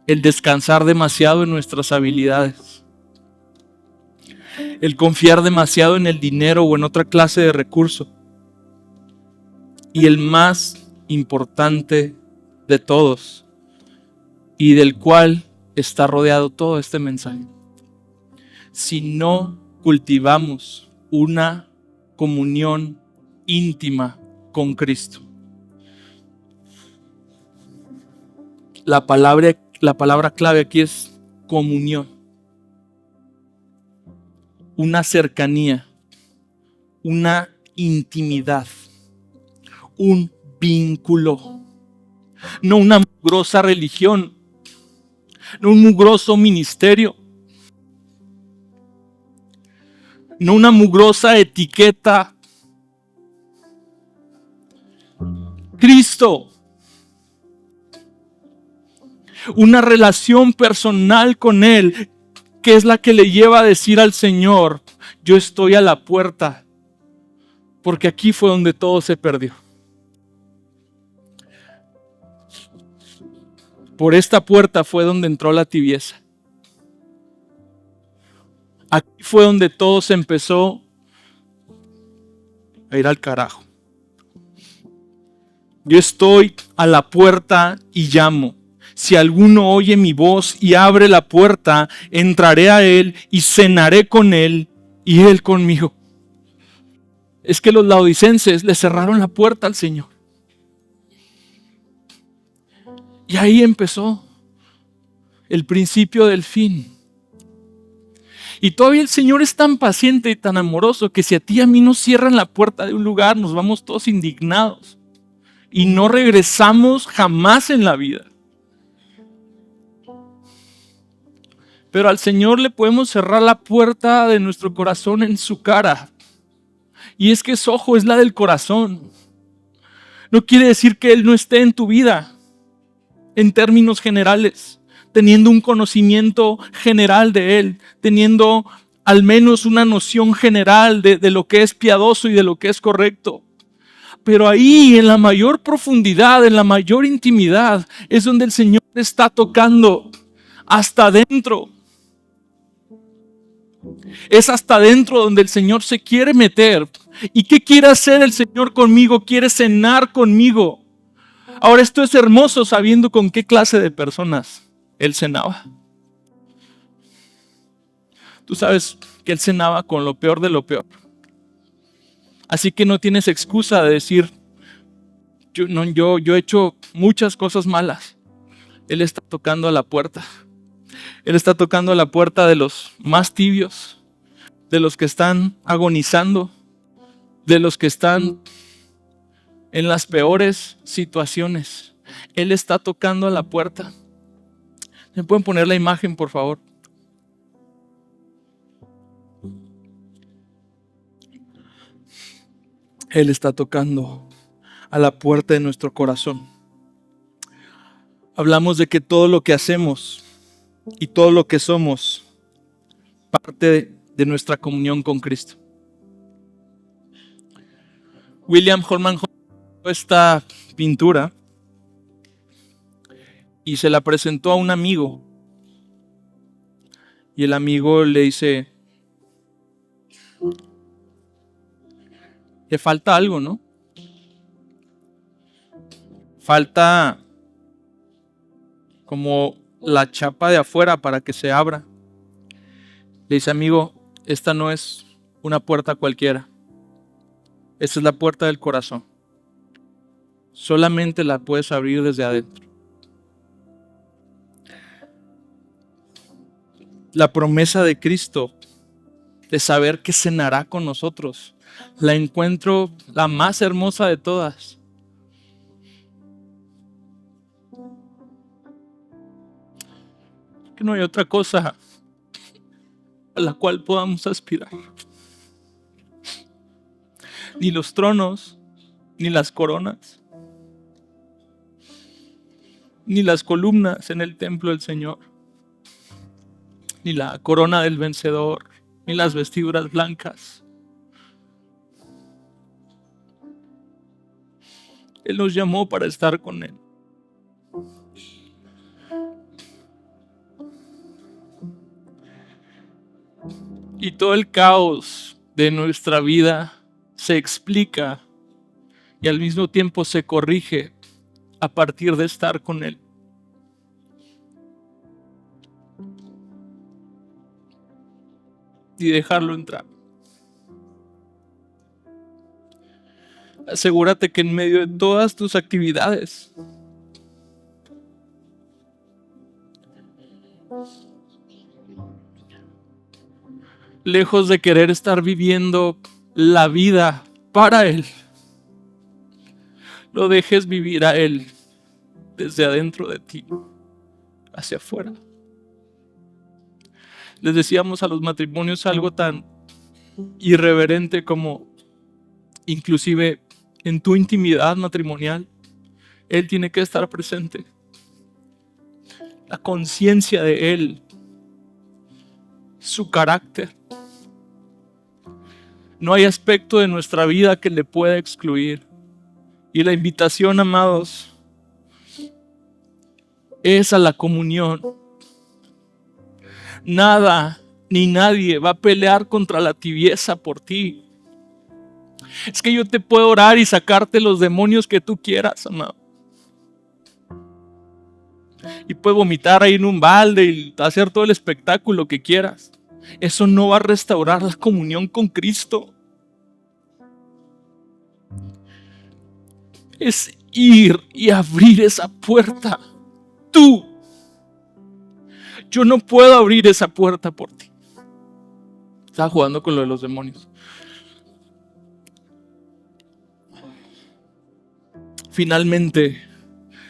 El descansar demasiado en nuestras habilidades. El confiar demasiado en el dinero o en otra clase de recurso. Y el más importante de todos, y del cual está rodeado todo este mensaje. Si no cultivamos una comunión íntima con Cristo. La palabra clave aquí es comunión. Una cercanía, una intimidad, un vínculo. No una mugrosa religión, no un mugroso ministerio, no una mugrosa etiqueta. Cristo. Una relación personal con Él, que es la que le lleva a decir al Señor: yo estoy a la puerta, porque aquí fue donde todo se perdió. Por esta puerta fue donde entró la tibieza. Aquí fue donde todo se empezó a ir al carajo. Yo estoy a la puerta y llamo. Si alguno oye mi voz y abre la puerta, entraré a él y cenaré con él y él conmigo. Es que los laodicenses le cerraron la puerta al Señor. Y ahí empezó el principio del fin. Y todavía el Señor es tan paciente y tan amoroso que si a ti y a mí nos cierran la puerta de un lugar, nos vamos todos indignados y no regresamos jamás en la vida. Pero al Señor le podemos cerrar la puerta de nuestro corazón en su cara. Y es que su ojo es la del corazón. No quiere decir que Él no esté en tu vida, en términos generales, teniendo un conocimiento general de Él, teniendo al menos una noción general de lo que es piadoso y de lo que es correcto. Pero ahí, en la mayor profundidad, en la mayor intimidad, es donde el Señor está tocando hasta adentro. Es hasta adentro donde el Señor se quiere meter. ¿Y qué quiere hacer el Señor conmigo? Quiere cenar conmigo. Ahora, esto es hermoso sabiendo con qué clase de personas Él cenaba. Tú sabes que Él cenaba con lo peor de lo peor. Así que no tienes excusa de decir: yo he hecho muchas cosas malas. Él está tocando a la puerta. Él está tocando a la puerta de los más tibios, de los que están agonizando, de los que están en las peores situaciones. Él está tocando a la puerta. ¿Me pueden poner la imagen, por favor? Él está tocando a la puerta de nuestro corazón. Hablamos de que todo lo que hacemos y todo lo que somos parte de nuestra comunión con Cristo. William Holman hizo esta pintura y se la presentó a un amigo. Y el amigo le dice: le falta algo, ¿no? Falta como la chapa de afuera para que se abra. Le dice: amigo, esta no es una puerta cualquiera. Esta es la puerta del corazón. Solamente la puedes abrir desde adentro. La promesa de Cristo de saber que cenará con nosotros, la encuentro la más hermosa de todas. Que no hay otra cosa a la cual podamos aspirar. Ni los tronos, ni las coronas, ni las columnas en el templo del Señor, ni la corona del vencedor, ni las vestiduras blancas. Él nos llamó para estar con Él. Y todo el caos de nuestra vida se explica y al mismo tiempo se corrige a partir de estar con Él. Y dejarlo entrar. Asegúrate que en medio de todas tus actividades lejos de querer estar viviendo la vida para Él, lo dejes vivir a Él desde adentro de ti hacia afuera. Les decíamos a los matrimonios algo tan irreverente como inclusive en tu intimidad matrimonial, Él tiene que estar presente. La conciencia de Él, su carácter. No hay aspecto de nuestra vida que le pueda excluir. Y la invitación, amados, es a la comunión. Nada ni nadie va a pelear contra la tibieza por ti. Es que yo te puedo orar y sacarte los demonios que tú quieras, amado. Y puedes vomitar ahí en un balde y hacer todo el espectáculo que quieras. Eso no va a restaurar la comunión con Cristo. Es ir y abrir esa puerta. Tú. Yo no puedo abrir esa puerta por ti. Estaba jugando con lo de los demonios. Finalmente,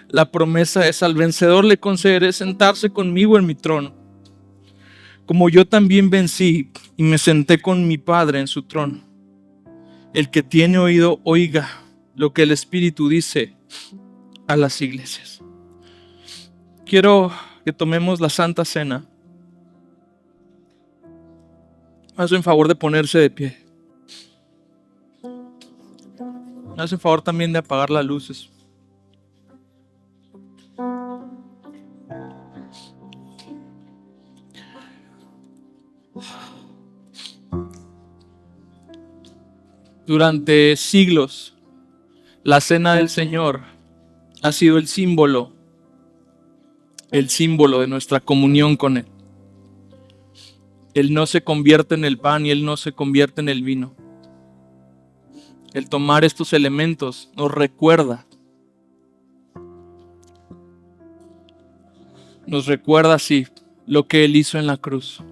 la promesa es: al vencedor le concederé sentarse conmigo en mi trono, como yo también vencí y me senté con mi Padre en su trono. El que tiene oído, oiga lo que el Espíritu dice a las iglesias. Quiero que tomemos la Santa Cena. Me hacen favor de ponerse de pie. Me hacen favor también de apagar las luces. Durante siglos, la cena del Señor ha sido el símbolo de nuestra comunión con Él. Él no se convierte en el pan y Él no se convierte en el vino. El tomar estos elementos nos recuerda así lo que Él hizo en la cruz,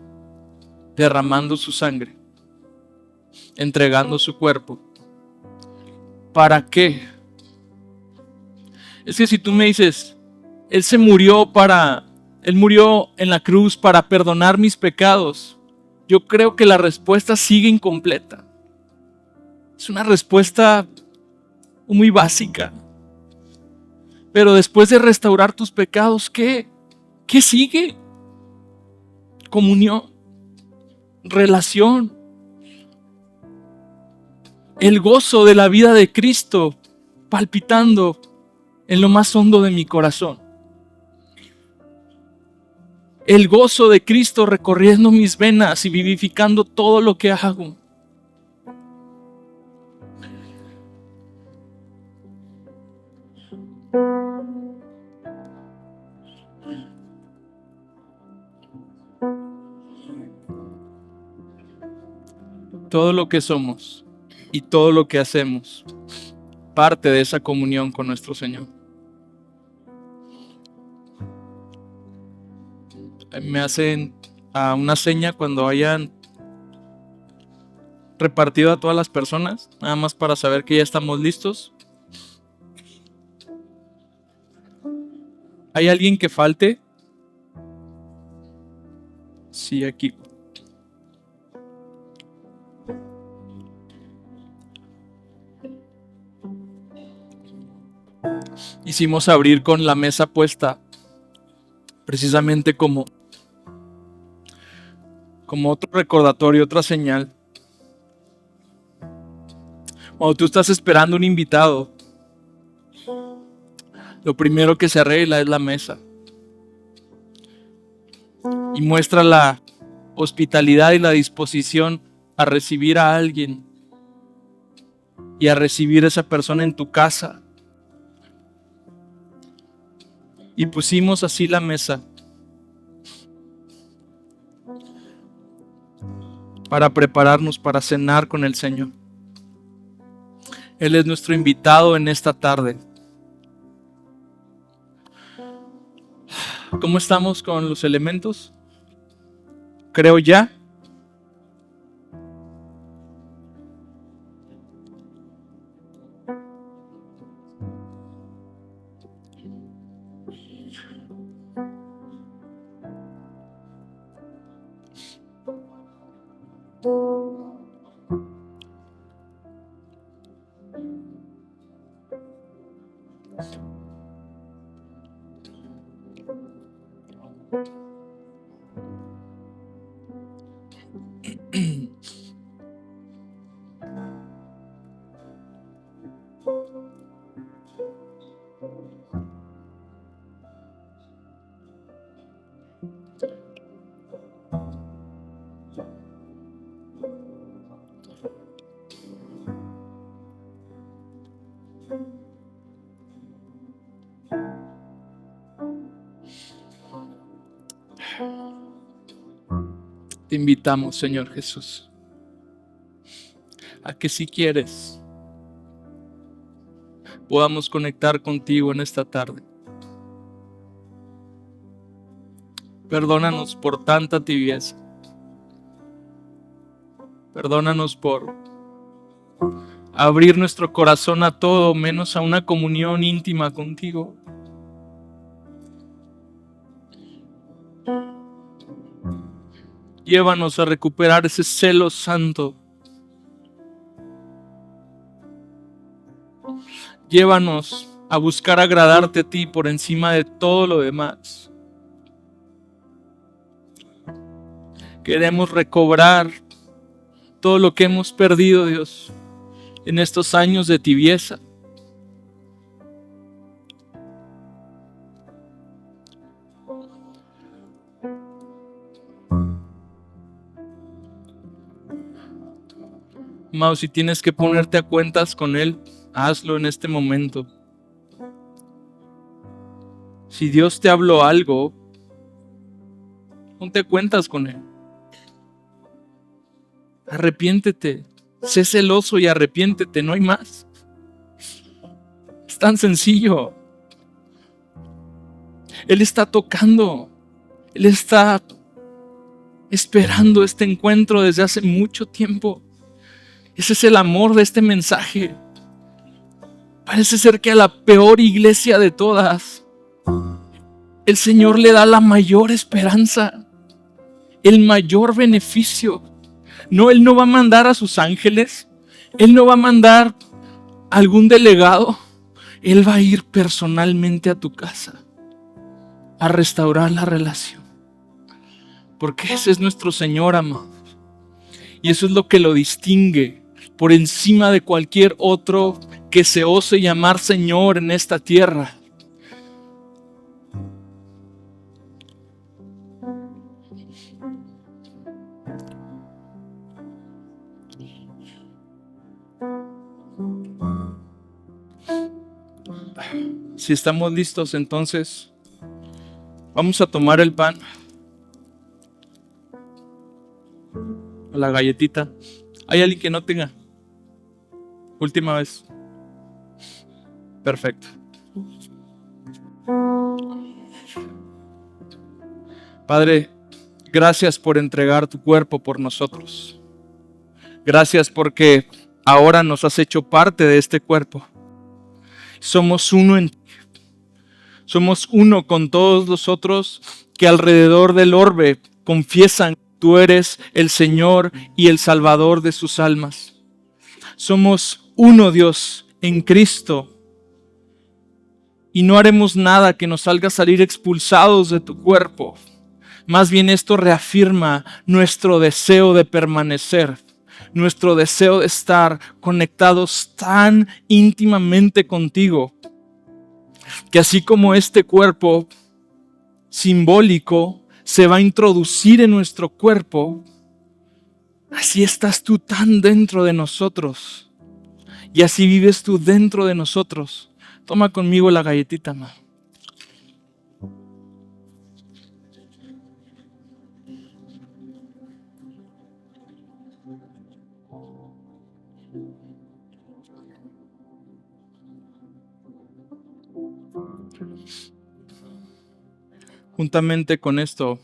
derramando su sangre, entregando su cuerpo ¿para qué? Es que si tú me dices, Él murió en la cruz para perdonar mis pecados, yo creo que la respuesta sigue incompleta. Es una respuesta muy básica. Pero después de restaurar tus pecados, ¿qué? ¿Qué sigue? Comunión, relación, el gozo de la vida de Cristo palpitando en lo más hondo de mi corazón. El gozo de Cristo recorriendo mis venas y vivificando todo lo que hago. Todo lo que somos y todo lo que hacemos, parte de esa comunión con nuestro Señor. Me hacen una seña cuando hayan repartido a todas las personas, nada más para saber que ya estamos listos. ¿Hay alguien que falte? Sí, aquí. Hicimos abrir con la mesa puesta, precisamente como otro recordatorio, otra señal. Cuando tú estás esperando un invitado, lo primero que se arregla es la mesa. Y muestra la hospitalidad y la disposición a recibir a alguien y a recibir a esa persona en tu casa. Y pusimos así la mesa para prepararnos para cenar con el Señor. Él es nuestro invitado en esta tarde. ¿Cómo estamos con los elementos? Creo ya. Te invitamos, Señor Jesús, a que si quieres podamos conectar contigo en esta tarde. Perdónanos por tanta tibieza. Perdónanos por abrir nuestro corazón a todo menos a una comunión íntima contigo. Llévanos a recuperar ese celo santo. Llévanos a buscar agradarte a ti por encima de todo lo demás. Queremos recobrar todo lo que hemos perdido, Dios, en estos años de tibieza. Mau, si tienes que ponerte a cuentas con Él, hazlo en este momento. Si Dios te habló algo, ponte a cuentas con Él. Arrepiéntete, sé celoso y arrepiéntete, no hay más. Es tan sencillo. Él está tocando, Él está esperando este encuentro desde hace mucho tiempo. Ese es el amor de este mensaje. Parece ser que a la peor iglesia de todas, el Señor le da la mayor esperanza, el mayor beneficio. No, Él no va a mandar a sus ángeles, Él no va a mandar a algún delegado, Él va a ir personalmente a tu casa a restaurar la relación. Porque ese es nuestro Señor, amado. Y eso es lo que lo distingue por encima de cualquier otro que se ose llamar Señor en esta tierra. Si estamos listos, entonces vamos a tomar el pan, la galletita. ¿Hay alguien que no tenga? Última vez. Perfecto. Padre, gracias por entregar tu cuerpo por nosotros. Gracias porque ahora nos has hecho parte de este cuerpo. Somos uno en ti. Somos uno con todos los otros que alrededor del orbe confiesan que tú eres el Señor y el Salvador de sus almas. Somos uno, Dios, en Cristo. Y no haremos nada que nos haga salir expulsados de tu cuerpo. Más bien esto reafirma nuestro deseo de permanecer, nuestro deseo de estar conectados tan íntimamente contigo, que así como este cuerpo simbólico se va a introducir en nuestro cuerpo, así estás tú tan dentro de nosotros y así vives tú dentro de nosotros. Toma conmigo la galletita, ma. Juntamente con esto,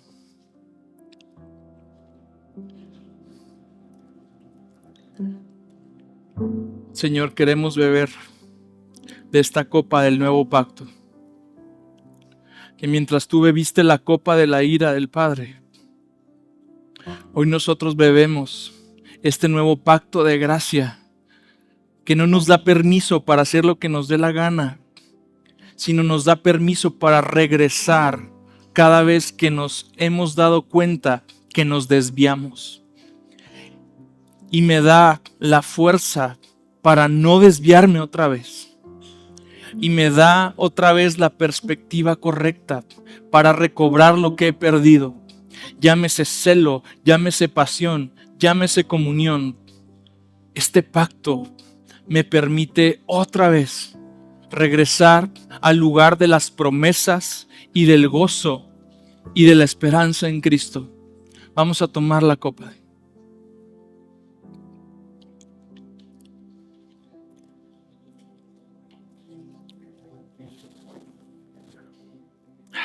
Señor, queremos beber de esta copa del nuevo pacto. Que mientras tú bebiste la copa de la ira del Padre, hoy nosotros bebemos este nuevo pacto de gracia que no nos da permiso para hacer lo que nos dé la gana, sino nos da permiso para regresar cada vez que nos hemos dado cuenta que nos desviamos. Y me da la fuerza para no desviarme otra vez. Y me da otra vez la perspectiva correcta para recobrar lo que he perdido. Llámese celo, llámese pasión, llámese comunión. Este pacto me permite otra vez regresar al lugar de las promesas y del gozo y de la esperanza en Cristo. Vamos a tomar la copa.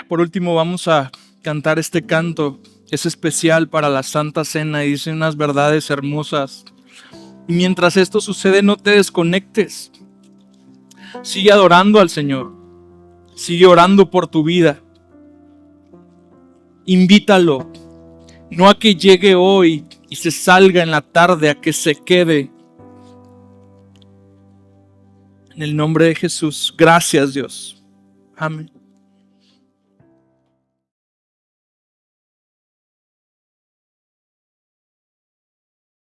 Por último, vamos a cantar este canto. Es especial para la Santa Cena y dice unas verdades hermosas. Y mientras esto sucede, no te desconectes. Sigue adorando al Señor. Sigue orando por tu vida. Invítalo. No a que llegue hoy y se salga en la tarde, a que se quede. En el nombre de Jesús. Gracias, Dios. Amén.